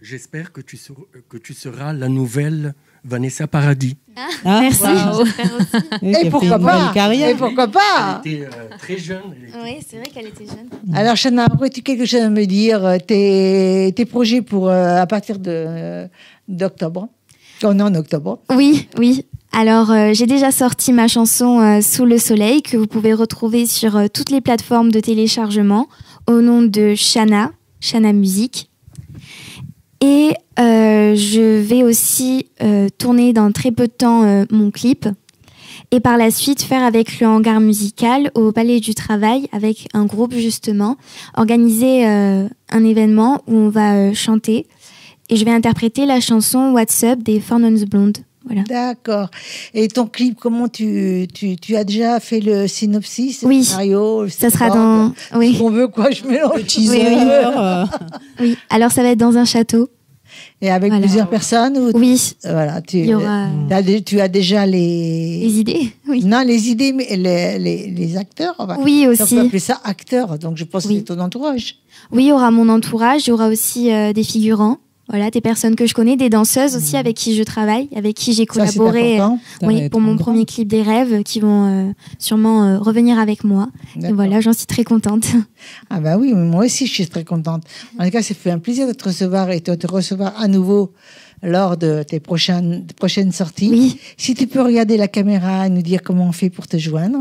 j'espère que tu seras la nouvelle Vanessa Paradis. Merci. Wow. Et pourquoi pas? Et pourquoi pas? Elle était très jeune. Oui, c'est vrai qu'elle était jeune. Alors, Chana, aurais-tu quelque chose à me dire? Tes projets pour à partir d'octobre? On est en octobre. Oui. Alors, j'ai déjà sorti ma chanson Sous le soleil que vous pouvez retrouver sur toutes les plateformes de téléchargement au nom de Chana Musique. Et je vais aussi tourner dans très peu de temps mon clip. Et par la suite, faire avec le hangar musical au Palais du Travail, avec un groupe justement, organiser un événement où on va chanter. Et je vais interpréter la chanson What's Up des Four Non Blondes. Voilà. D'accord. Et ton clip, comment tu as déjà fait le synopsis, le scénario, ça sera dans... Oui. Si on veut, quoi, je mélange. Le teaser. Oui, alors ça va être dans un château. Et avec plusieurs personnes ou Oui. Voilà, Il y aura... tu as déjà les idées. Oui. Non, les idées, mais les acteurs. Enfin, oui, aussi. On peut appeler ça acteurs, donc je pense que c'est ton entourage. Oui, il y aura mon entourage, il y aura aussi des figurants. Voilà, des personnes que je connais, des danseuses aussi avec qui je travaille, avec qui j'ai collaboré pour mon premier clip des rêves, qui vont sûrement revenir avec moi. Et voilà, j'en suis très contente. Ah bah oui, moi aussi je suis très contente. En tout cas, ça fait un plaisir de te recevoir et de te recevoir à nouveau lors de tes prochaines sorties. Oui. Si tu peux regarder la caméra et nous dire comment on fait pour te joindre.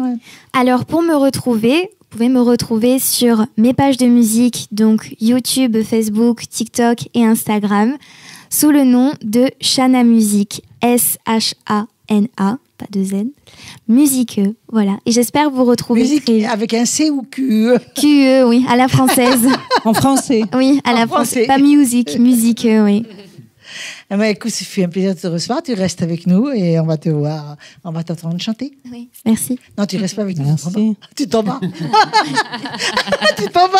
Alors, pour me retrouver, vous pouvez me retrouver sur mes pages de musique, donc YouTube, Facebook, TikTok et Instagram, sous le nom de Chana Musique, S-H-A-N-A, pas de Z, Musique, voilà. Et j'espère vous retrouver. Musique avec un C ou Q-E? Q-E, oui, à la française. En français? Oui, à la française. Pas musique, musique, oui. Eh ben, écoute, ça fait un plaisir de te recevoir. Tu restes avec nous et on va te voir. On va t'entendre chanter. Oui, merci. Non, tu restes pas avec nous. Merci. Tu t'en vas. Tu t'en vas.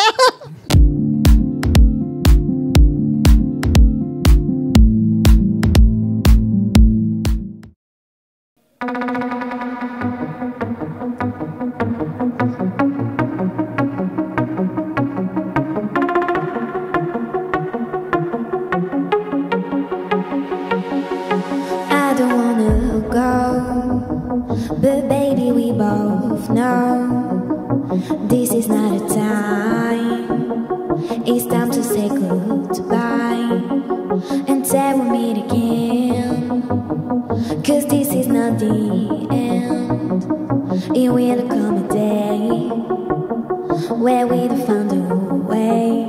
But baby, we both know this is not a time. It's time to say goodbye until we meet again. 'Cause this is not the end. It will come a day where we'll find a way.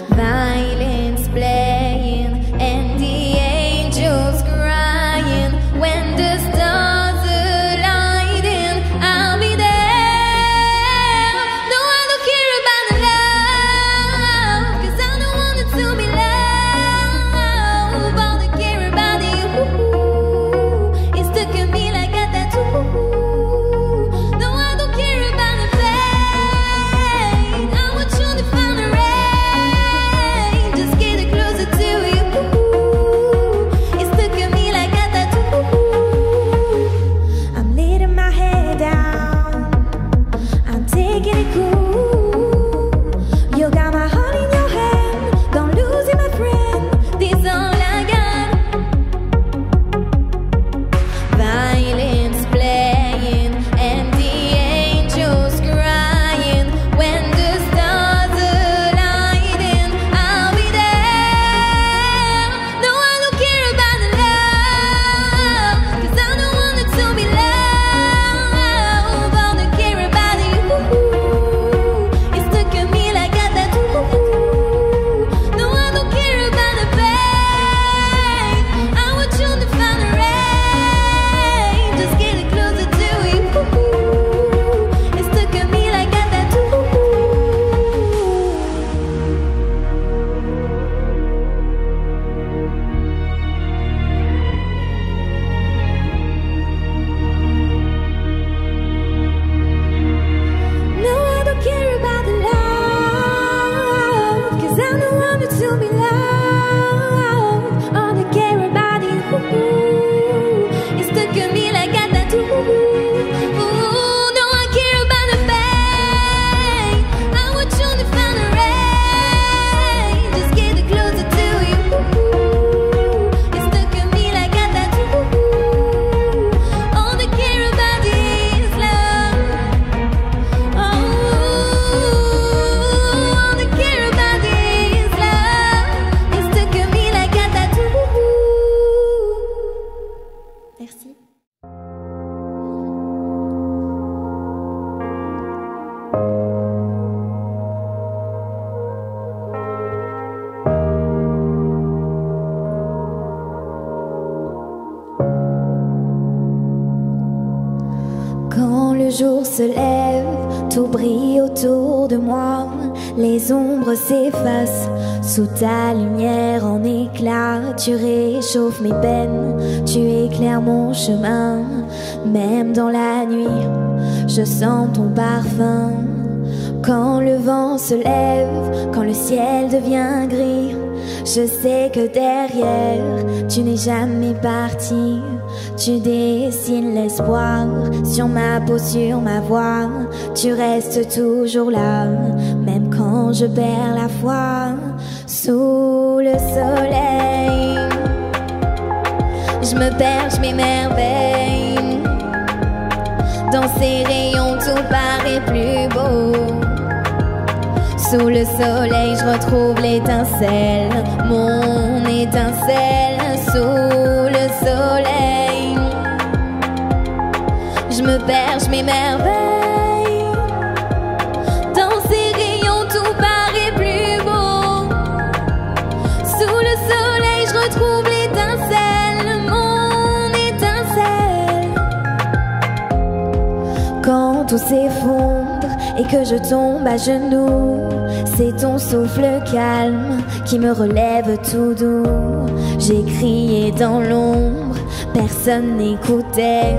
Violence playing and the angels crying. When the stars are lighting, I'll be there. No, I don't care about the love, 'cause I don't want it to be love. All I care about is stuck in me like a tattoo. No, I don't care about the pain. I want se lève, tout brille autour de moi. Les ombres s'effacent sous ta lumière en éclats. Tu réchauffes mes peines, tu éclaires mon chemin. Même dans la nuit, je sens ton parfum. Quand le vent se lève, quand le ciel devient gris, je sais que derrière, tu n'es jamais parti. Tu dessines l'espoir sur ma peau, sur ma voix. Tu restes toujours là, même quand je perds la foi. Sous le soleil, je me perds, je m'émerveille. Dans ces rayons, tout paraît plus beau. Sous le soleil, je retrouve l'étincelle, mon étincelle. Sous le soleil, je me perds, je m'émerveille. Dans ces rayons, tout paraît plus beau. Sous le soleil, je retrouve l'étincelle, mon étincelle. Quand tout s'effondre et que je tombe à genoux, c'est ton souffle calme qui me relève tout doux. J'ai crié dans l'ombre, personne n'écoutait,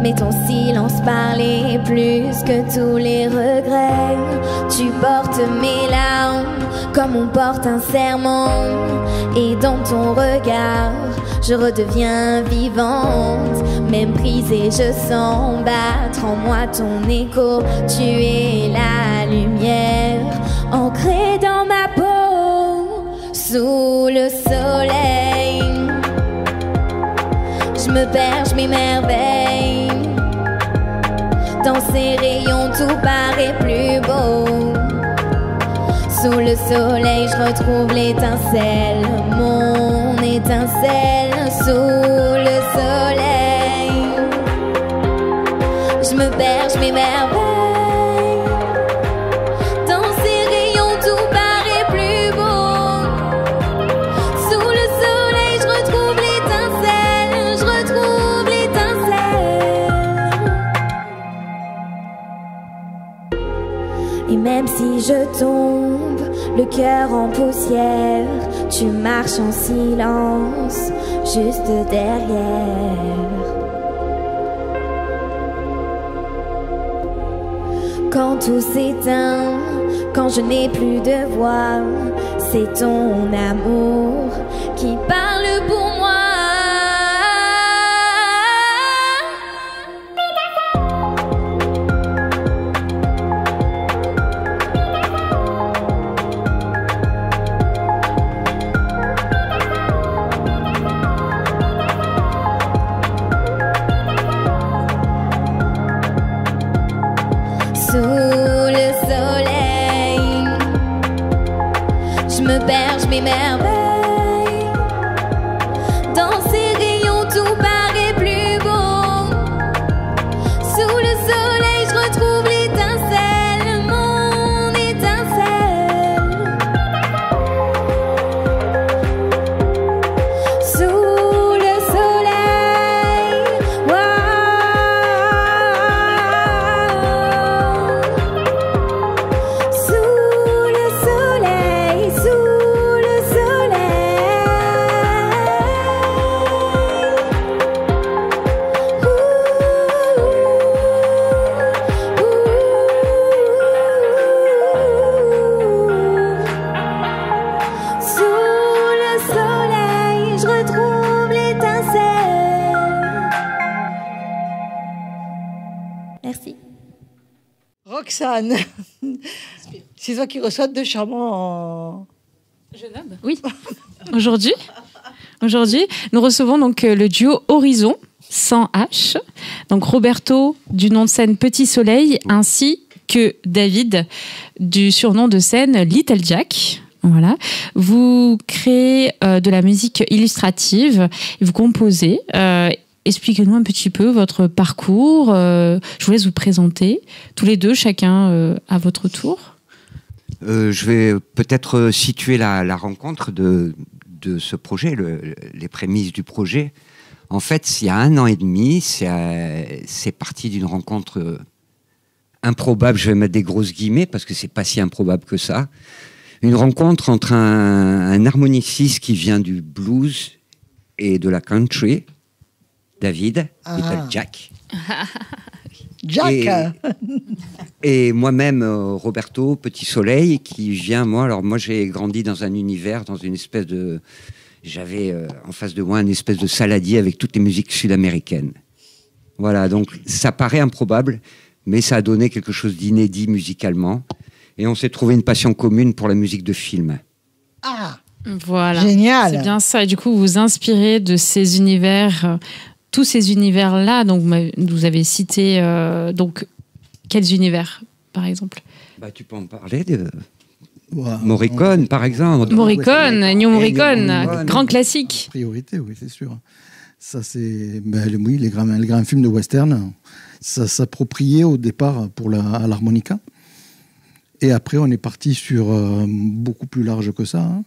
mais ton silence parlait plus que tous les regrets. Tu portes mes larmes comme on porte un serment, et dans ton regard, je redeviens vivante. Même brisée, je sens battre en moi ton écho. Tu es la lumière ancrée dans ma peau. Sous le soleil, je me perds, je m'émerveille. Dans ces rayons, tout paraît plus beau. Sous le soleil, je retrouve l'étincelle, mon étincelle. Sous le soleil, je me perds, je m'émerveille. Dans ces rayons, tout paraît plus beau. Sous le soleil, je retrouve l'étincelle, je retrouve l'étincelle. Et même si je tombe, le cœur en poussière, tu marches en silence, juste derrière. Quand tout s'éteint, quand je n'ai plus de voix, c'est ton amour qui parle pour moi. Sous le soleil, je me perds, je m'émerveille. Dans ces rayons, tout paraît plus beau. Sous le soleil, je retrouve l'étincelle, mon étincelle. Sous le soleil, merci. Roxane, c'est toi qui reçois deux charmants jeune homme. Oui. Aujourd'hui, nous recevons donc le duo Horizon, sans H, donc Roberto du nom de scène Petit Soleil, ainsi que David du surnom de scène Little Jack. Voilà. Vous créez de la musique illustrative, vous composez. Expliquez-nous un petit peu votre parcours. Je vous laisse vous présenter, tous les deux, chacun à votre tour. Je vais peut-être situer la rencontre de ce projet, les prémices du projet. En fait, il y a 1 an et demi, c'est parti d'une rencontre improbable, je vais mettre des grosses guillemets parce que c'est pas si improbable que ça. Une rencontre entre un harmoniciste qui vient du blues et de la country, David, qui s'appelle Jack. Jack. Et moi-même, Roberto Petit Soleil, qui vient, moi j'ai grandi dans un univers, dans une espèce de... J'avais en face de moi une espèce de saladier avec toutes les musiques sud-américaines. Voilà, donc ça paraît improbable, mais ça a donné quelque chose d'inédit musicalement. Et on s'est trouvé une passion commune pour la musique de film. Ah, voilà. Génial. C'est bien ça. Et du coup, vous vous inspirez de ces univers, tous ces univers-là. Donc, vous avez cité donc quels univers, par exemple? Tu peux en parler de Morricone, par exemple. Morricone, Ennio Morricone, grand classique. Priorité, oui, c'est sûr. Ça, c'est les grands films de western. Ça s'appropriait au départ à l'harmonica. Et après, on est parti sur beaucoup plus large que ça. Hein.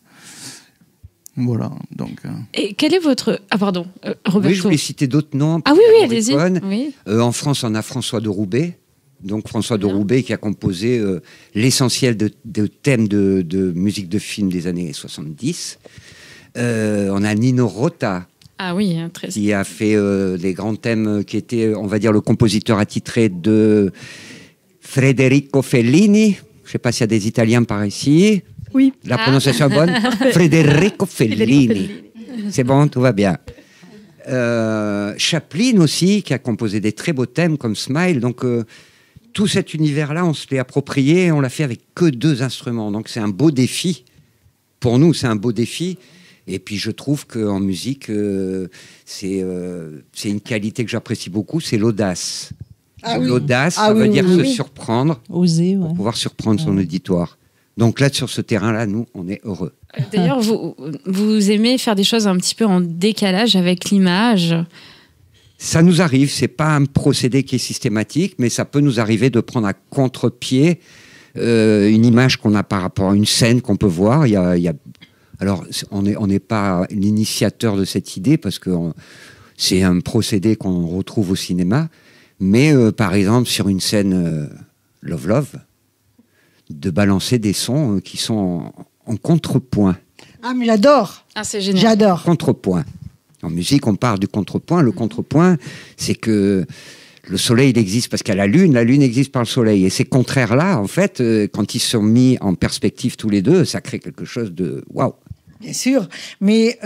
Voilà. Donc, Et quel est votre... Ah, pardon, Roberto. Oui, je voulais citer d'autres noms. Ah oui, allez-y. Oui. En France, on a François de Roubaix. Donc, François de Roubaix qui a composé l'essentiel de thèmes de musique de film des années 70. On a Nino Rota. Ah oui, très... Qui a fait les grands thèmes, qui était, on va dire, le compositeur attitré de Federico Fellini. Je ne sais pas s'il y a des Italiens par ici. Oui. La prononciation est bonne. Federico Fellini. C'est bon, tout va bien. Chaplin aussi, qui a composé des très beaux thèmes comme Smile. Donc, tout cet univers-là, on se l'est approprié et on l'a fait avec que 2 instruments. Donc, c'est un beau défi. Pour nous, c'est un beau défi. Et puis, je trouve qu'en musique, c'est une qualité que j'apprécie beaucoup, c'est l'audace. L'audace, ça veut dire se surprendre, oser, pour pouvoir surprendre son auditoire. Donc là, sur ce terrain-là, nous, on est heureux. D'ailleurs, vous aimez faire des choses un petit peu en décalage avec l'image. Ça nous arrive, c'est pas un procédé qui est systématique, mais ça peut nous arriver de prendre à contre-pied une image qu'on a par rapport à une scène qu'on peut voir. Alors, on n'est pas l'initiateur de cette idée parce que c'est un procédé qu'on retrouve au cinéma. Mais par exemple, sur une scène Love Love, de balancer des sons qui sont en contrepoint. Ah, mais j'adore. Ah, c'est génial. J'adore. Contrepoint. En musique, on parle du contrepoint. Le contrepoint, c'est que le soleil, il existe parce qu'il y a la lune existe par le soleil. Et ces contraires-là, en fait, quand ils sont mis en perspective tous les deux, ça crée quelque chose de waouh. Bien sûr, mais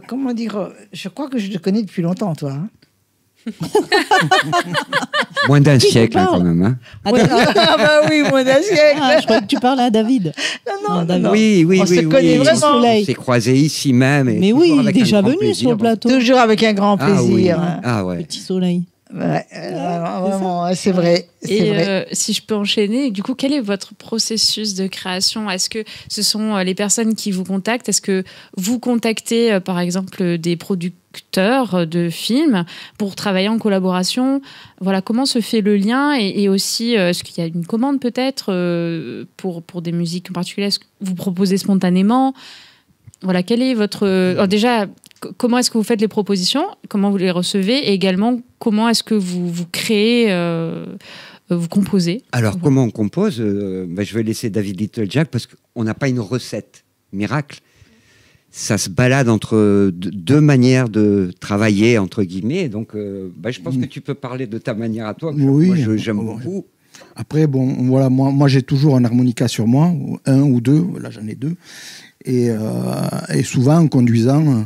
comment dire, je crois que je te connais depuis longtemps, toi. Hein. Moins d'un siècle, quand même. Hein. Ah bah oui, moins d'un siècle. Je crois que tu parles à David. Non. Oui. On se connaît vraiment. On s'est croisés ici même. Mais oui, il est déjà venu sur le plateau. Toujours avec un grand plaisir. Ah ouais. Petit soleil. Ouais, vraiment, c'est vrai. Et si je peux enchaîner, du coup, quel est votre processus de création? Est-ce que ce sont les personnes qui vous contactent? Est-ce que vous contactez, par exemple, des producteurs de films pour travailler en collaboration? Voilà, comment se fait le lien? Et aussi, est-ce qu'il y a une commande peut-être pour des musiques en particulier? Est-ce que vous proposez spontanément? Voilà, quel est votre... Alors déjà, comment est-ce que vous faites les propositions? Comment vous les recevez? Et également, comment est-ce que vous créez, vous composez? Alors, comment on compose? Je vais laisser David Littlejack parce qu'on n'a pas une recette miracle. Ça se balade entre 2 manières de travailler, entre guillemets. Donc, je pense que tu peux parler de ta manière à toi. Oui. Moi, j'aime beaucoup. Après, voilà, moi j'ai toujours un harmonica sur moi, 1 ou 2. Là, j'en ai 2. Et souvent, en conduisant,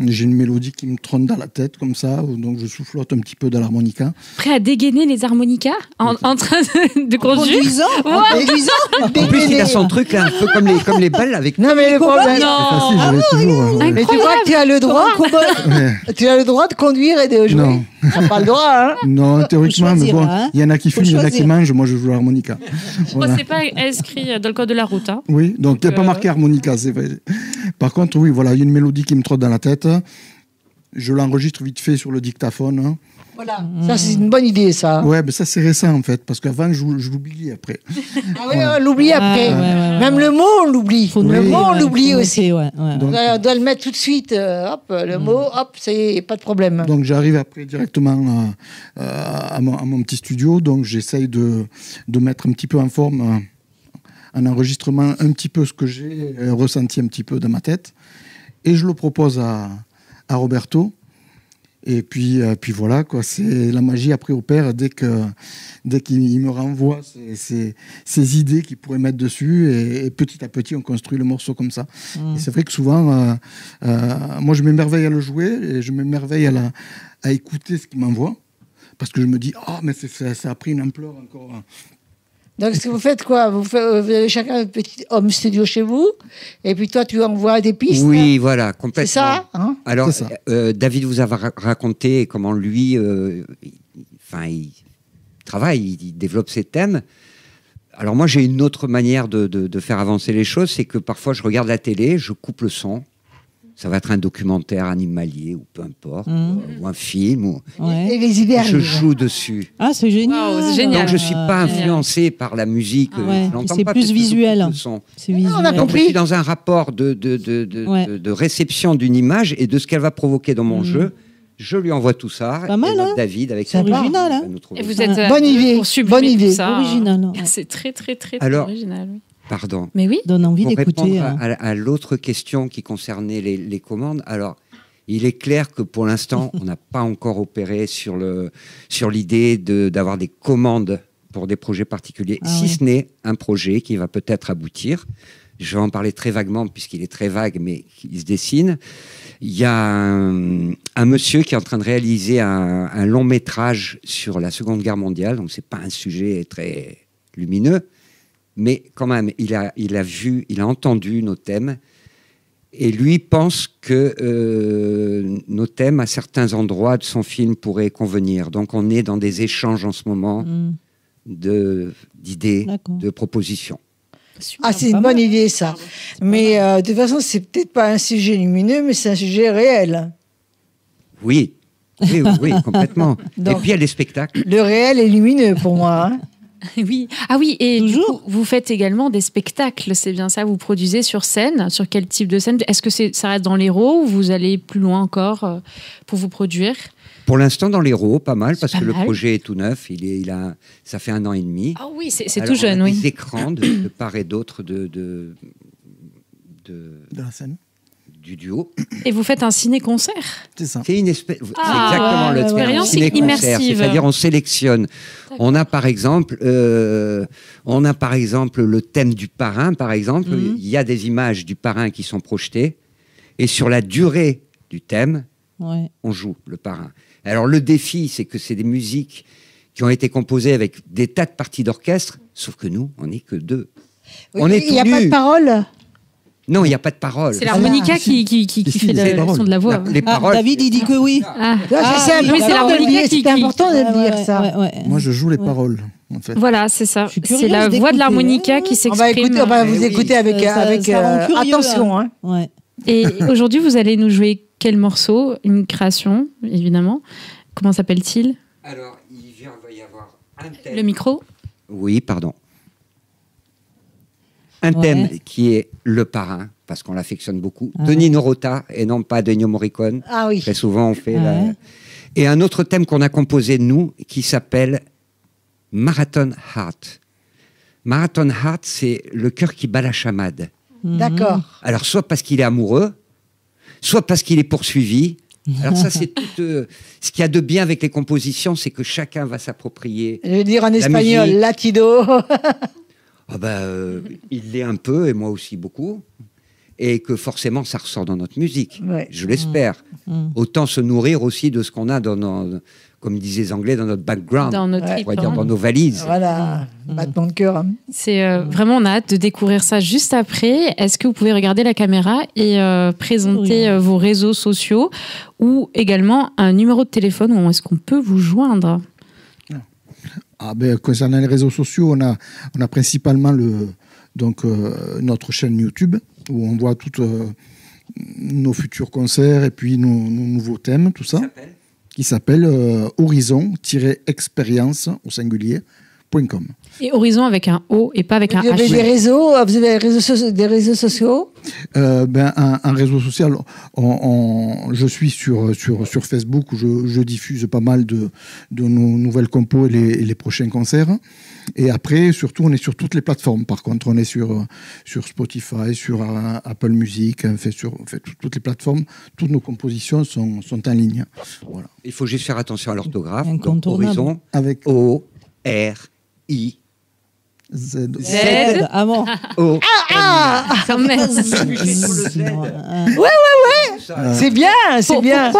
j'ai une mélodie qui me trône dans la tête, comme ça, donc je soufflote un petit peu dans l'harmonica. Prêt à dégainer les harmonicas en train de conduire? En plus, il a son truc, là, un peu comme les balles avec... Non, mais le problème... C'est facile, je l'ai toujours. Mais tu crois que tu as le droit Tu as le droit de conduire et de jouer? Non. Tu n'as pas le droit, hein? Non, théoriquement, mais bon, il y en a qui fument, il y en a qui mangent, moi je joue l'harmonica. Voilà. C'est pas inscrit dans le code de la route. Hein. Oui, donc il n'y a pas marqué harmonica, c'est vrai. Par contre, oui, voilà, il y a une mélodie qui me trotte dans la tête. Je l'enregistre vite fait sur le dictaphone. Voilà, ça c'est une bonne idée, ça. Ouais, mais ça c'est récent en fait, parce qu'avant je l'oubliais après. Ah oui, on l'oublie après. Même le mot, on l'oublie. Le mot, on l'oublie aussi. Donc, on doit le mettre tout de suite. Hop, le mot, hop, c'est pas de problème. Donc j'arrive après directement à mon petit studio, donc j'essaye de mettre un petit peu en forme, en enregistrement, un petit peu ce que j'ai ressenti un petit peu dans ma tête, et je le propose à Roberto. Et puis voilà, quoi. C'est la magie après opère dès qu'il me renvoie ses idées qu'il pourrait mettre dessus, et petit à petit on construit le morceau comme ça. Et c'est vrai que souvent, moi je m'émerveille à le jouer et je m'émerveille à écouter ce qu'il m'envoie, parce que je me dis mais ça a pris une ampleur encore. Donc, ce que vous faites quoi? Vous avez chacun un petit home studio chez vous, et puis toi, tu envoies des pistes. Oui, voilà, complètement. C'est ça, hein? Alors, ça. David vous a raconté comment lui, il travaille, il développe ses thèmes. Alors moi, j'ai une autre manière de faire avancer les choses, c'est que parfois, je regarde la télé, je coupe le son. Ça va être un documentaire animalier ou peu importe, ou un film. Et les idées je joue dessus. Ah, c'est génial. Wow, c'est génial. Donc, je ne suis pas influencé par la musique. C'est plus visuel. C'est visuel. On a compris. Je suis dans un rapport de réception d'une image et de ce qu'elle va provoquer dans mon jeu. Je lui envoie tout ça. Pas mal, hein. David avec c'est original. Hein. Et vous êtes bonne idée. Bonne idée. Ça, original. C'est très, très, très original. Pardon. Mais oui. Donne envie pour d'écouter. Répondre à l'autre question qui concernait les commandes. Alors, il est clair que pour l'instant, on n'a pas encore opéré sur l'idée d'avoir des commandes pour des projets particuliers, ce n'est un projet qui va peut-être aboutir. Je vais en parler très vaguement puisqu'il est très vague, mais il se dessine. Il y a un monsieur qui est en train de réaliser un long métrage sur la Seconde Guerre mondiale, donc c'est pas un sujet très lumineux. Mais quand même, il a entendu nos thèmes, et lui pense que nos thèmes, à certains endroits de son film, pourraient convenir. Donc on est dans des échanges en ce moment d'idées, de propositions. Super, c'est une bonne idée, ça. Mais de toute façon, c'est peut-être pas un sujet lumineux, mais c'est un sujet réel. Oui, complètement. Donc, et puis il y a les spectacles. Le réel est lumineux pour moi. Hein. Oui. Ah oui, et du coup, vous faites également des spectacles, c'est bien ça? Vous produisez sur scène? Sur quel type de scène? Est-ce que ça reste dans l'Hérault ou vous allez plus loin encore pour vous produire? Pour l'instant, dans l'Hérault, pas mal, parce que le projet est tout neuf. Ça fait 1 an et demi. Ah oui, c'est tout jeune, oui. Des écrans de part et d'autre de la scène. Du duo. Et vous faites un ciné-concert? C'est ça. C'est une espèce. C'est exactement l'expérience immersive. C'est-à-dire, on sélectionne. On a par exemple le thème du parrain, par exemple. Il y a des images du parrain qui sont projetées, et sur la durée du thème, on joue le parrain. Alors le défi, c'est que c'est des musiques qui ont été composées avec des tas de parties d'orchestre, sauf que nous, on n'est que 2. Oui, il n'y a pas de parole? Non, il n'y a pas de parole. C'est l'harmonica qui fait le son de la voix. Les paroles, David, il dit que oui. C'est l'harmonica, c'est important de le dire, ça. Moi, je joue les paroles, en fait. Voilà, c'est ça. C'est la voix de l'harmonica qui s'exprime. On va vous écouter avec attention. Hein. Et aujourd'hui, vous allez nous jouer quel morceau? Une création, évidemment. Comment s'appelle-t-il? Alors, il va y avoir un thème. Le micro? Oui, pardon. Un thème qui est le parrain, parce qu'on l'affectionne beaucoup, de Nino Rota et non pas de Ennio Morricone. Ah oui. Très souvent, on fait Et un autre thème qu'on a composé, nous, qui s'appelle Marathon Heart. Marathon Heart, c'est le cœur qui bat la chamade. D'accord. Alors, soit parce qu'il est amoureux, soit parce qu'il est poursuivi. Alors ça, c'est tout. Ce qu'il y a de bien avec les compositions, c'est que chacun va s'approprier. Je veux dire en espagnol, latido. Il l'est un peu, et moi aussi beaucoup, et que forcément ça ressort dans notre musique, je l'espère. Autant se nourrir aussi de ce qu'on a dans comme disaient les Anglais, dans notre background, dans notre trip, dans nos valises. Voilà, battement de cœur. C'est vraiment, on a hâte de découvrir ça juste après. Est-ce que vous pouvez regarder la caméra et présenter vos réseaux sociaux, ou également un numéro de téléphone où est-ce qu'on peut vous joindre? Concernant les réseaux sociaux, on a principalement notre chaîne YouTube où on voit toutes nos futurs concerts et puis nos nouveaux thèmes, tout ça. qui s'appelle horizon-expérience au singulier.com. Et Horizon avec un O et pas avec un H. Vous avez des réseaux, des réseaux sociaux un réseau social, je suis sur Facebook où je diffuse pas mal de nos nouvelles compos et les prochains concerts. Et après, surtout, on est sur toutes les plateformes. Par contre, on est sur Spotify, sur Apple Music, sur toutes les plateformes. Toutes nos compositions sont en ligne. Voilà. Il faut juste faire attention à l'orthographe. Horizon avec O-R-I. Z. Ah bon. Quand même. Ouais. C'est bien, c'est bien.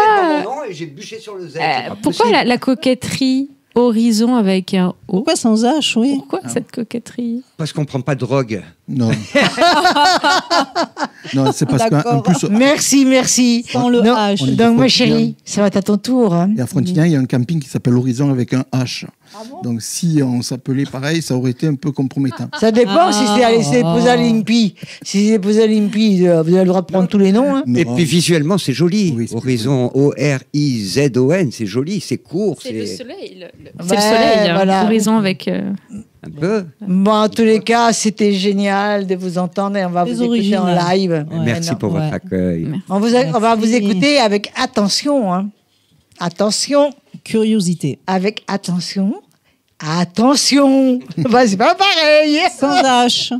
J'ai bûché sur le Z. Pourquoi la coquetterie Horizon avec un O? Pourquoi sans H, oui? Pourquoi cette coquetterie? Parce qu'on prend pas de drogue. Non. Non, c'est parce qu'en plus. Merci. Sans le H. Donc, ma chérie, ça va être à ton tour. Hein. Et à Frontignan, il y a un camping qui s'appelle Horizon avec un H. Donc, si on s'appelait pareil, ça aurait été un peu compromettant. Ça dépend si c'est posé à l'Impi. Si c'est posé à l'Impi, vous avez le droit de prendre tous les noms. Hein. Et puis visuellement, c'est joli. Oui, Horizon, O-R-I-Z-O-N, c'est joli, c'est court. C'est le soleil. C'est le soleil. Voilà. Horizon avec. Un peu. Bon, en tous les cas, c'était génial de vous entendre et on va vous écouter en live. Ouais. Merci pour votre accueil. On va vous écouter avec attention. Hein. Attention. Curiosité. Avec attention. Attention. Bah, c'est pas pareil. Sans H.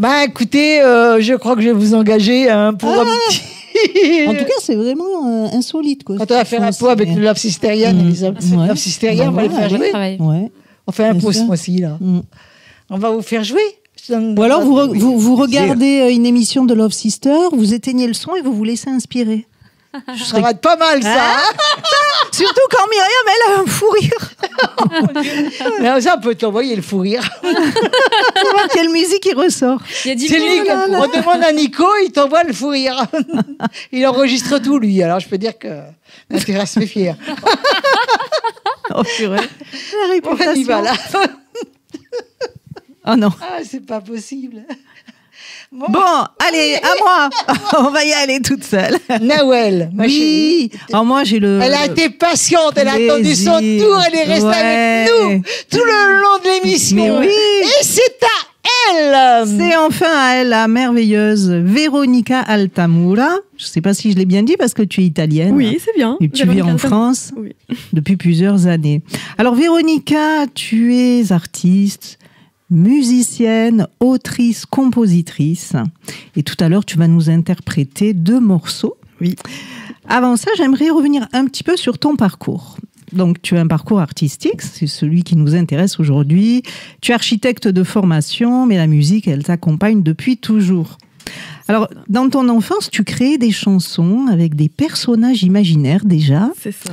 Bah écoutez, je crois que je vais vous engager pour un petit... En tout cas, c'est vraiment insolite. Quoi. Quand on va faire un pot avec le Love Sisterian et les Love Sisterian, on va les faire jouer. Ouais. On fait un pot ce mois-ci, là. On va vous faire jouer. Ou alors, vous regardez une émission de Love Sister, vous éteignez le son et vous vous laissez inspirer. Ça va être pas mal, ça. Surtout quand Myriam, elle a un fou rire. Mais ça, on peut t'envoyer le fou rire. On va voir quelle musique il ressort. On demande à Nico, il t'envoie le fou rire. Il enregistre tout, lui. Alors, je peux dire que l'intérêt se fait fier. Oh, purée. La réputation. On y va, là. Oh non. Ah, c'est pas possible. Bon, allez, à moi. On va y aller toute seule. Nawel, ma chérie. Alors moi, j'ai le... Elle a été patiente, elle a attendu son tour, elle est restée avec nous tout le long de l'émission. Mais oui. Et c'est à elle. C'est enfin à elle, la merveilleuse Veronica Altamura. Je ne sais pas si je l'ai bien dit parce que tu es italienne. Oui, c'est bien. Et tu vis en France depuis plusieurs années. Alors Veronica, tu es artiste, musicienne, autrice, compositrice. Et tout à l'heure, tu vas nous interpréter 2 morceaux. Oui. Avant ça, j'aimerais revenir un petit peu sur ton parcours. Donc, tu as un parcours artistique, c'est celui qui nous intéresse aujourd'hui. Tu es architecte de formation, mais la musique, elle t'accompagne depuis toujours. Alors, dans ton enfance, tu créais des chansons avec des personnages imaginaires déjà. C'est ça.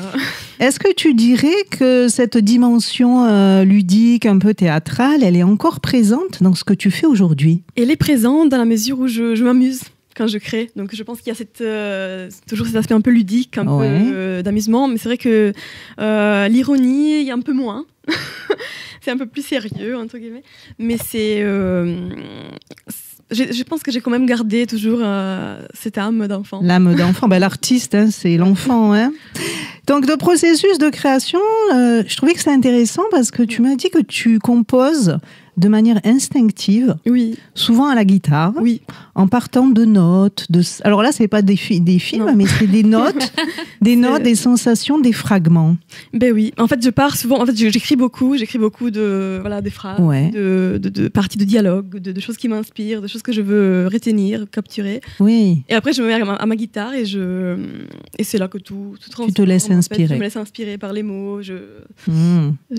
Est-ce que tu dirais que cette dimension ludique, un peu théâtrale, elle est encore présente dans ce que tu fais aujourd'hui ? Elle est présente dans la mesure où je m'amuse quand je crée. Donc je pense qu'il y a toujours cet aspect un peu ludique, un peu d'amusement. Mais c'est vrai que l'ironie, il y a un peu moins. C'est un peu plus sérieux, entre guillemets. Mais je pense que j'ai quand même gardé toujours cette âme d'enfant. L'âme d'enfant, l'artiste, hein, c'est l'enfant. Hein. Donc, le processus de création, je trouvais que c'est intéressant parce que tu m'as dit que tu composes de manière instinctive, souvent à la guitare, en partant de notes. Alors là, c'est pas des films, mais c'est des notes, des sensations, des fragments. Ben oui. En fait, je pars souvent. En fait, j'écris beaucoup des phrases, de parties de dialogue, de choses qui m'inspirent, de choses que je veux retenir, capturer. Oui. Et après, je me mets à ma guitare et c'est là que tout transforme. Tu te laisses inspirer. En fait, je me laisse inspirer par les mots. Je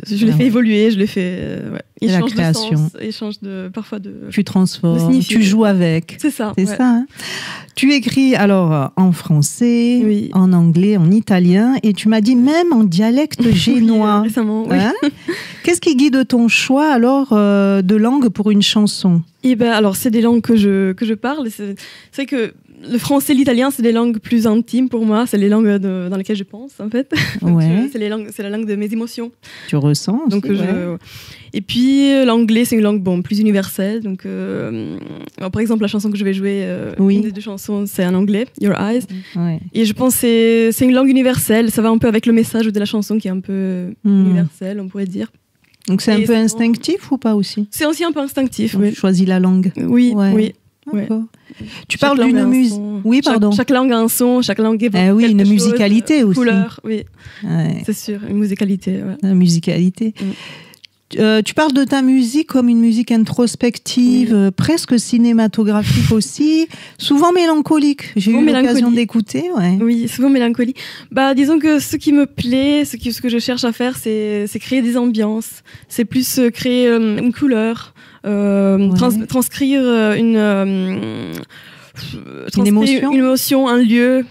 les fais évoluer, je les fais. Ils changent de sens. Échange parfois de... Tu transformes, tu joues avec. C'est ça. C'est ça. Hein. Tu écris alors en français, en anglais, en italien, et tu m'as dit même en dialecte génois. Récemment, hein? Qu'est-ce qui guide ton choix alors de langue pour une chanson ? Alors c'est des langues que je parle. C'est vrai que le français et l'italien, c'est des langues plus intimes pour moi. C'est les langues dans lesquelles je pense, en fait. C'est la langue de mes émotions. Tu ressens. Donc, et puis, l'anglais, c'est une langue plus universelle. Donc, par exemple, la chanson que je vais jouer, une des 2 chansons, c'est en anglais, Your Eyes. Et je pense que c'est une langue universelle. Ça va un peu avec le message de la chanson qui est un peu universel, on pourrait dire. Donc, c'est un peu instinctif ou pas aussi ? C'est aussi un peu instinctif, Tu choisis la langue. Oui. D'accord. Tu parles d'une musique. Oui, pardon. Chaque langue a un son, chaque langue évoque quelque une chose, musicalité aussi. Couleur, c'est sûr, une musicalité. La musicalité. Tu parles de ta musique comme une musique introspective, presque cinématographique aussi, souvent mélancolique. J'ai eu l'occasion d'écouter. Oui, souvent mélancolique. Disons que ce qui me plaît, ce que je cherche à faire, c'est créer des ambiances. C'est plus créer une couleur, transcrire une émotion, un lieu,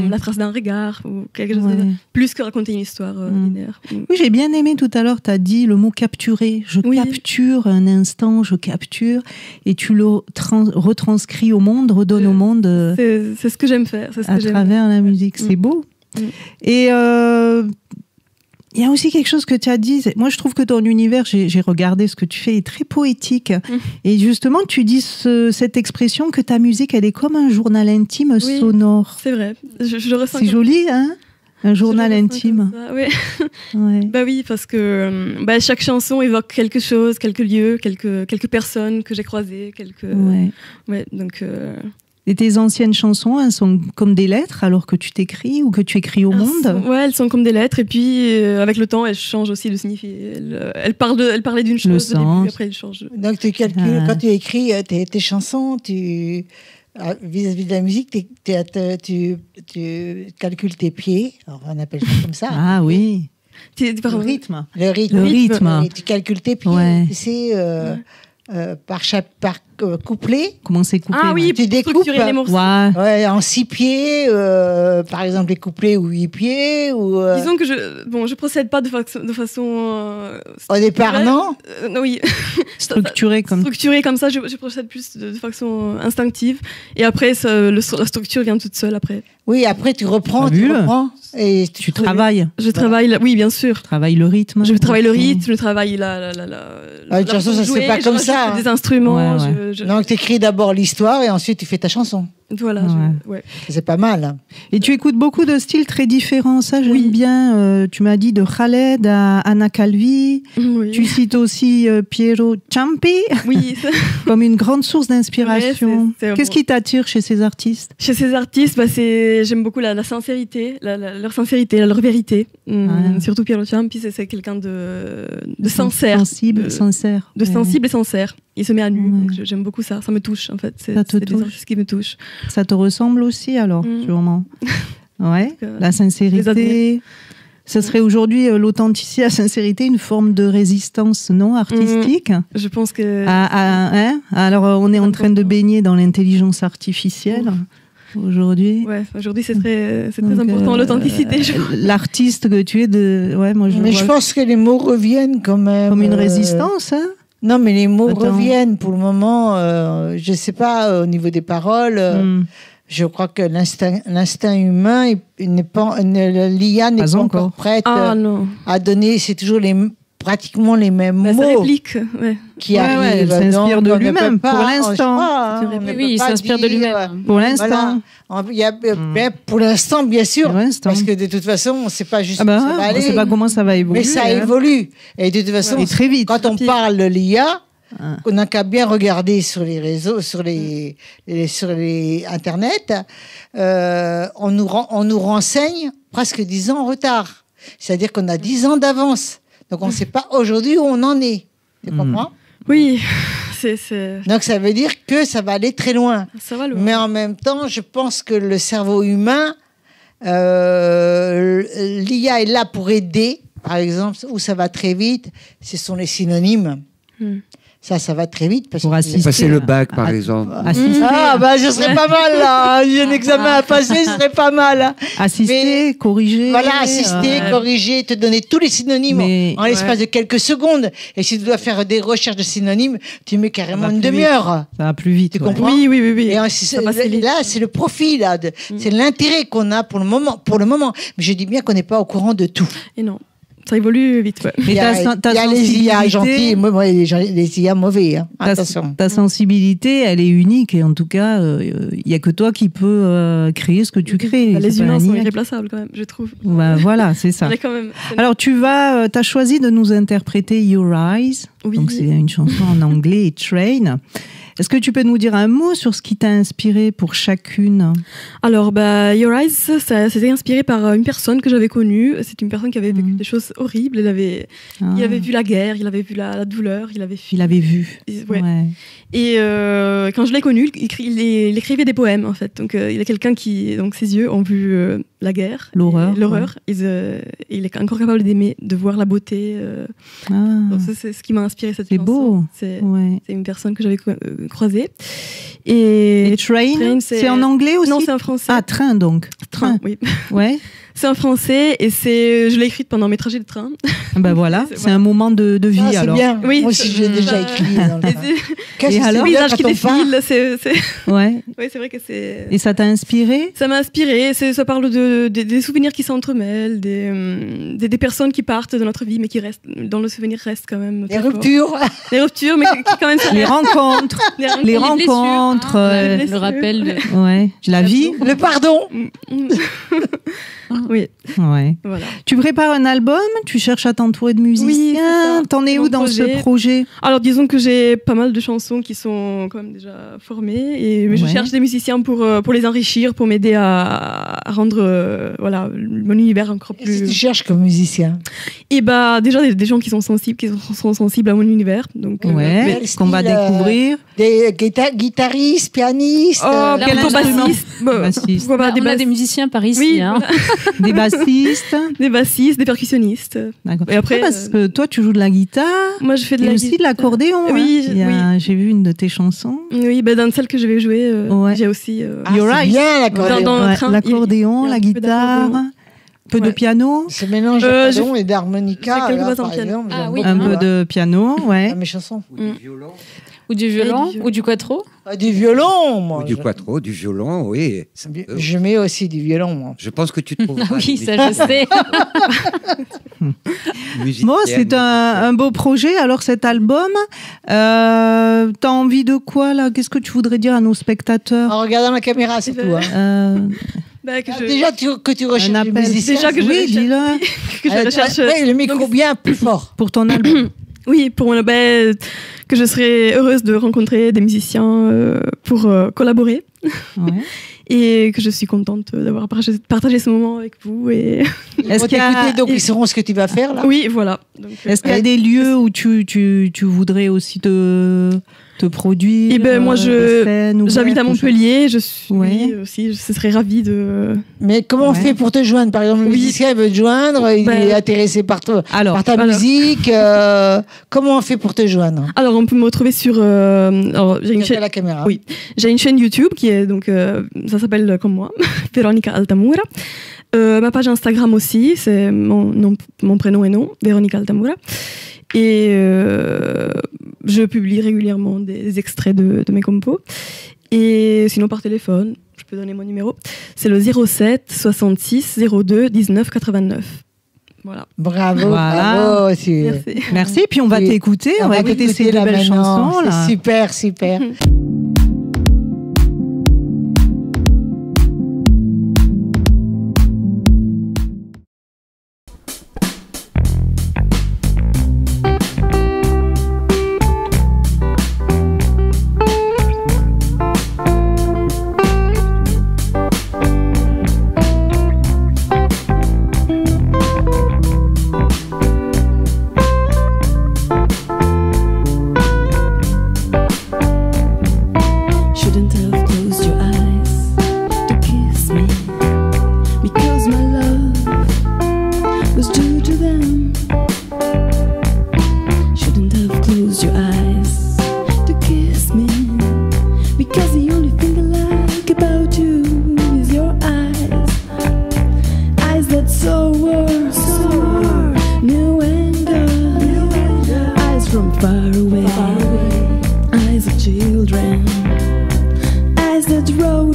la trace d'un regard, ou quelque chose de plus que raconter une histoire linéaire. Oui, j'ai bien aimé tout à l'heure, tu as dit le mot capturer. Je capture un instant, et tu le retranscris au monde, redonnes au monde. C'est ce que j'aime faire. À travers la musique, c'est beau. Et il y a aussi quelque chose que tu as dit. Moi, je trouve que ton univers, j'ai regardé ce que tu fais, est très poétique. Et justement, tu dis cette expression que ta musique, elle est comme un journal intime sonore. C'est vrai. Je le ressens. C'est joli, hein ? Un journal intime. Oui, parce que chaque chanson évoque quelque chose, quelques lieux, quelques personnes que j'ai croisées, donc. Et tes anciennes chansons, elles sont comme des lettres alors que tu t'écris ou que tu écris au monde? Ouais, elles sont comme des lettres. Et puis, avec le temps, elles changent aussi de signifié. Elles parlaient d'une chose au début, après elles changent. Donc, tu calcules, quand tu écris tes chansons, vis-à-vis de la musique, tu calcules tes pieds. Alors, on appelle ça comme ça. Ah oui. Le rythme. Le rythme. Et tu calcules tes pieds. Ouais. Tu sais, par couplet. Comment c'est coupé? Ah oui, tu découpes les morceaux. Ouais, en 6 pieds, par exemple les couplets ou 8 pieds. Disons que je procède pas de façon au départ, non. Oui. Structuré comme ça, je procède plus de façon instinctive. Et après, la structure vient toute seule après. Oui, après tu reprends. Et tu travailles. Je travaille, oui, bien sûr. Tu travailles le rythme. Je travaille le rythme, je travaille une chanson, ça se fait pas comme ça. Des instruments. Donc tu écris d'abord l'histoire et ensuite tu fais ta chanson. Voilà, c'est pas mal. Et tu écoutes beaucoup de styles très différents, ça j'aime bien. Tu m'as dit de Khaled à Anna Calvi. Oui. Tu cites aussi Piero Ciampi comme une grande source d'inspiration. Qu'est-ce qui t'attire chez ces artistes? Chez ces artistes, j'aime beaucoup la sincérité, leur sincérité, leur vérité. Surtout Piero Ciampi, c'est quelqu'un de sincère. Sensible, sincère. Sensible et sincère. Il se met à nu, donc j'aime beaucoup ça. Ça me touche, en fait. C'est des artistes qui me touchent. Ça te ressemble aussi, alors, sûrement. Ouais, la sincérité. Ce serait aujourd'hui, l'authenticité, la sincérité, une forme de résistance non artistique. Je pense que... Alors, on est en train de baigner dans l'intelligence artificielle. Aujourd'hui. Ouais, aujourd'hui c'est très important l'authenticité. L'artiste que tu es Mais je pense que les mots reviennent quand même. Comme une résistance, hein. Non, mais les mots reviennent pour le moment. Je ne sais pas, au niveau des paroles, je crois que l'instinct humain, l'IA n'est pas encore prête à donner. C'est toujours pratiquement les mêmes mots. Ça réplique, qui arrivent. Elle s'inspire de lui-même pour l'instant. Oui, il s'inspire de lui-même. Pour l'instant. Pour l'instant, bien sûr. Parce que de toute façon, on ne sait pas juste où ça va aller. On ne sait pas comment ça va évoluer. Mais ça évolue. Et de toute façon, très vite. Quand on parle de l'IA, on n'a qu'à bien regarder sur les réseaux, sur les Internet, on nous renseigne presque 10 ans en retard. C'est-à-dire qu'on a 10 ans d'avance. Donc, on ne sait pas aujourd'hui où on en est. Tu comprends? Oui. Donc, ça veut dire que ça va aller très loin. Ça va loin. Mais en même temps, je pense que le cerveau humain, l'IA est là pour aider. Par exemple, où ça va très vite, ce sont les synonymes. Ça va très vite. Pour passer le bac, par exemple. Ce serait pas mal, là. J'ai un examen à passer, ce serait pas mal. Assister, corriger. Voilà, assister, corriger, te donner tous les synonymes en l'espace de quelques secondes. Et si tu dois faire des recherches de synonymes, tu mets carrément une demi-heure. Ça va plus vite. Tu comprends? Oui. Et là, c'est le profit, là. C'est l'intérêt qu'on a pour le moment. Mais je dis bien qu'on n'est pas au courant de tout. Et non. Ça évolue vite, Il y a les IA gentils et les IA mauvais. Hein. Attention. Ta sensibilité, elle est unique et en tout cas, il n'y a que toi qui peux créer ce que tu crées. Les humains sont irréplaçables quand même, je trouve. Voilà, c'est ça. Alors, tu as choisi de nous interpréter Your Eyes. Oui. Donc, c'est une chanson en anglais et Train. Est-ce que tu peux nous dire un mot sur ce qui t'a inspiré pour chacune? Alors, Your Eyes, ça s'était inspiré par une personne que j'avais connue. C'est une personne qui avait vécu des choses horribles. Il avait vu la guerre, il avait vu la douleur, il avait vu. Ouais. Et quand je l'ai connu, il écrivait des poèmes, en fait. Donc, il est quelqu'un qui, donc, ses yeux ont vu la guerre, l'horreur. Il est encore capable d'aimer, de voir la beauté. Donc, c'est ce qui m'a inspiré cette chanson. C'est beau. C'est une personne que j'avais croisée. Et Train, c'est en anglais aussi? Non, c'est en français. Ah, train donc. Train, oui. Ouais. C'est en français et je l'ai écrite pendant mes trajets de train. Voilà, c'est un moment de vie alors. C'est bien. Oui, moi aussi j'ai déjà écrit. Et alors, les paysage qui défilent, Ouais. Oui, c'est vrai que c'est. Et ça t'a inspiré? Ça m'a inspiré. Ça parle des souvenirs qui s'entremêlent, des personnes qui partent de notre vie mais qui restent, dans le souvenir restent quand même. Les ruptures. Les ruptures, mais qui quand même. Les rencontres. Les rencontres. Le rappel. La vie. Le pardon. Oui. Ouais. Voilà. Tu prépares un album, tu cherches à t'entourer de musiciens. Oui, t'en es où dans ce projet? Alors disons que j'ai pas mal de chansons qui sont quand même déjà formées, mais je cherche des musiciens pour les enrichir, pour m'aider à rendre mon univers encore plus. Qu'est-ce que tu cherches comme musicien? Et déjà des gens qui sont sensibles à mon univers, donc qu'on va découvrir. Des guitaristes, pianistes. Plutôt bassistes. On a des musiciens par ici. Oui, hein. Des bassistes. Des bassistes, des percussionnistes. D'accord. Et après, parce que toi, tu joues de la guitare. Moi, je fais de aussi de l'accordéon. Oui, j'ai vu une de tes chansons. Oui, dans celle que je vais jouer, j'ai aussi. C'est bien l'accordéon. L'accordéon, la guitare. Un peu de piano. Ce mélange d'accordéon et d'harmonica. Un peu de piano, ouais. Mes chansons. Ou du violon, ou du quattro. Du violon, moi. Du quattro, du violon, oui. Je mets aussi du violon, moi. Je pense que tu trouveras. Oui, ça je sais. Bon, c'est un beau projet. Alors cet album, t'as envie de quoi là? Qu'est-ce que tu voudrais dire à nos spectateurs? En regardant la caméra, c'est tout. Déjà que tu recherches des musiciens. Déjà que dis-le. Que je recherche. Le micro bien plus fort. Pour ton album. Oui, pour mon album, que je serais heureuse de rencontrer des musiciens pour collaborer. Ouais. Et que je suis contente d'avoir partagé ce moment avec vous. Et... Est-ce qu'il y a... Donc ils sauront ce que tu vas faire là. Oui, voilà. Est-ce qu'il y a des lieux où tu voudrais aussi te produire? Eh ben moi j'habite à Montpellier, je suis aussi, je serais ravie de. Mais comment on fait pour te joindre? Par exemple, le musicien veut te joindre, il est intéressé par toi, par ta musique. Comment on fait pour te joindre? Alors on peut me retrouver sur. J'ai une chaîne. La caméra. Oui, j'ai une chaîne YouTube qui est donc ça s'appelle comme moi, Veronica Altamura. Ma page Instagram aussi, c'est mon prénom et nom, Veronica Altamura. Et je publie régulièrement des extraits de mes compos. Et sinon par téléphone, je peux donner mon numéro. C'est le 07 66 02 19 89. Voilà. Bravo, bravo. Merci. Puis on va t'écouter. On va écouter ces deux belles chansons. Là. Super, super. Eyes of children, eyes that rode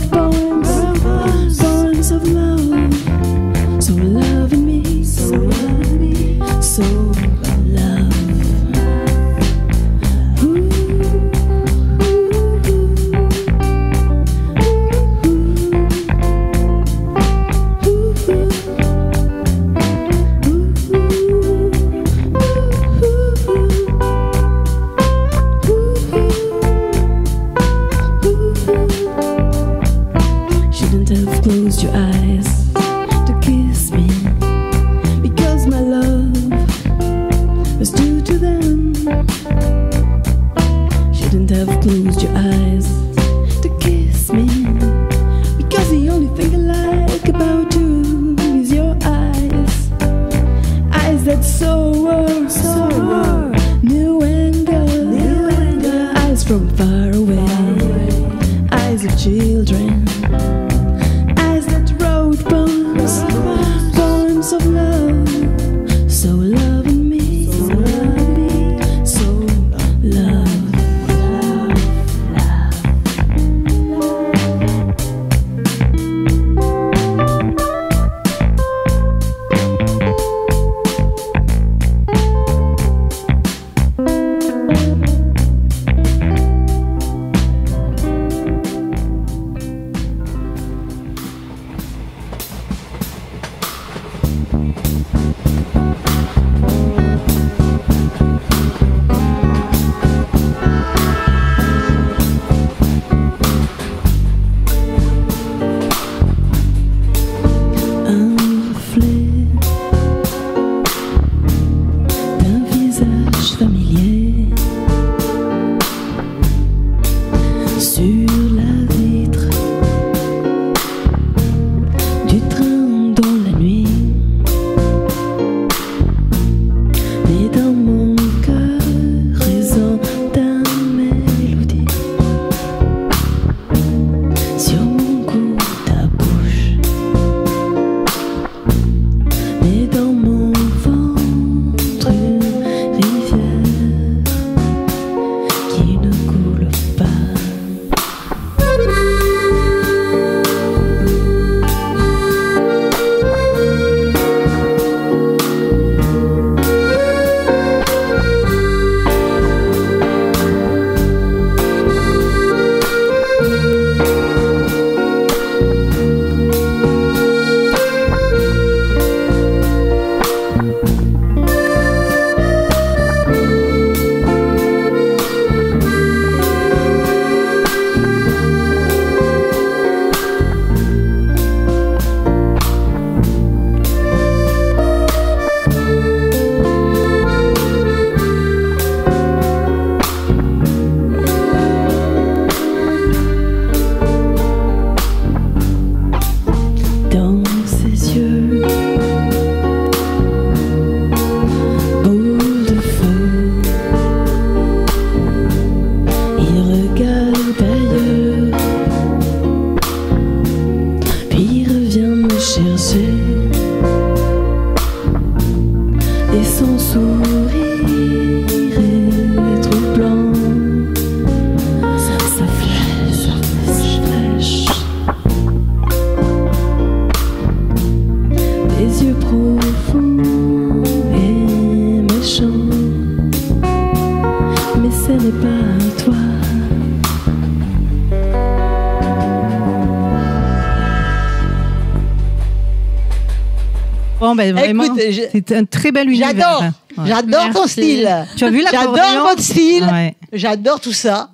Bon, ben vraiment, c'est un très bel univers. J'adore ton style. Tu as vu l'accordéon ? J'adore votre style. Ouais. J'adore tout ça.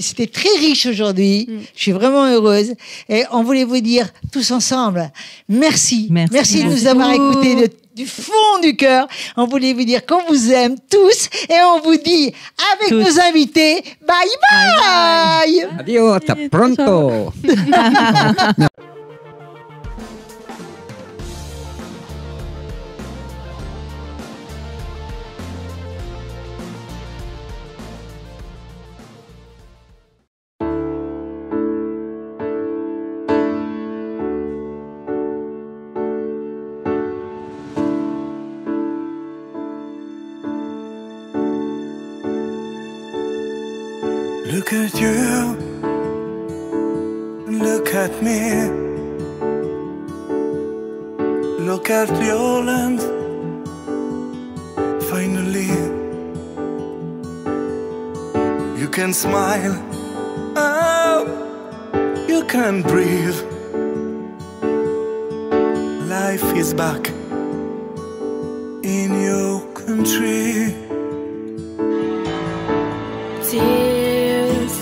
C'était très riche aujourd'hui. Je suis vraiment heureuse. Et on voulait vous dire tous ensemble, merci. Merci de nous avoir écoutés du fond du cœur. On voulait vous dire qu'on vous aime tous et on vous dit avec nos invités, bye bye. Adios, hasta pronto. Look at you, look at me, look at your land. Finally, you can smile, oh, you can breathe. Life is back in your country. Tears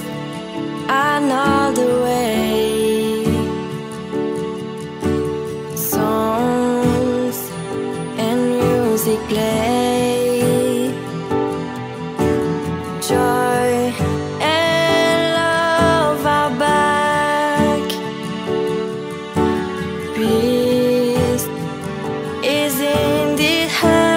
another way, songs and music play, joy and love are back, peace is in the heart.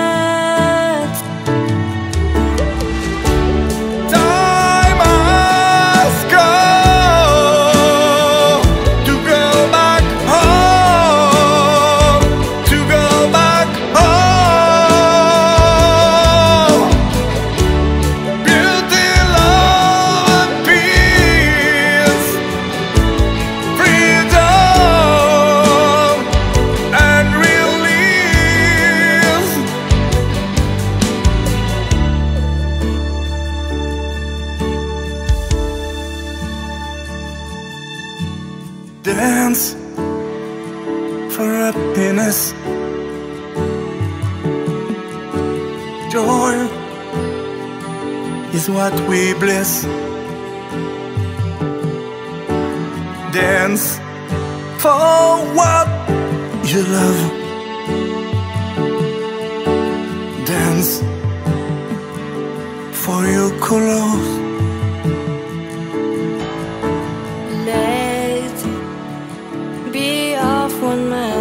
Dance for happiness, joy is what we bless. Dance for what you love. Dance for your colors. One man.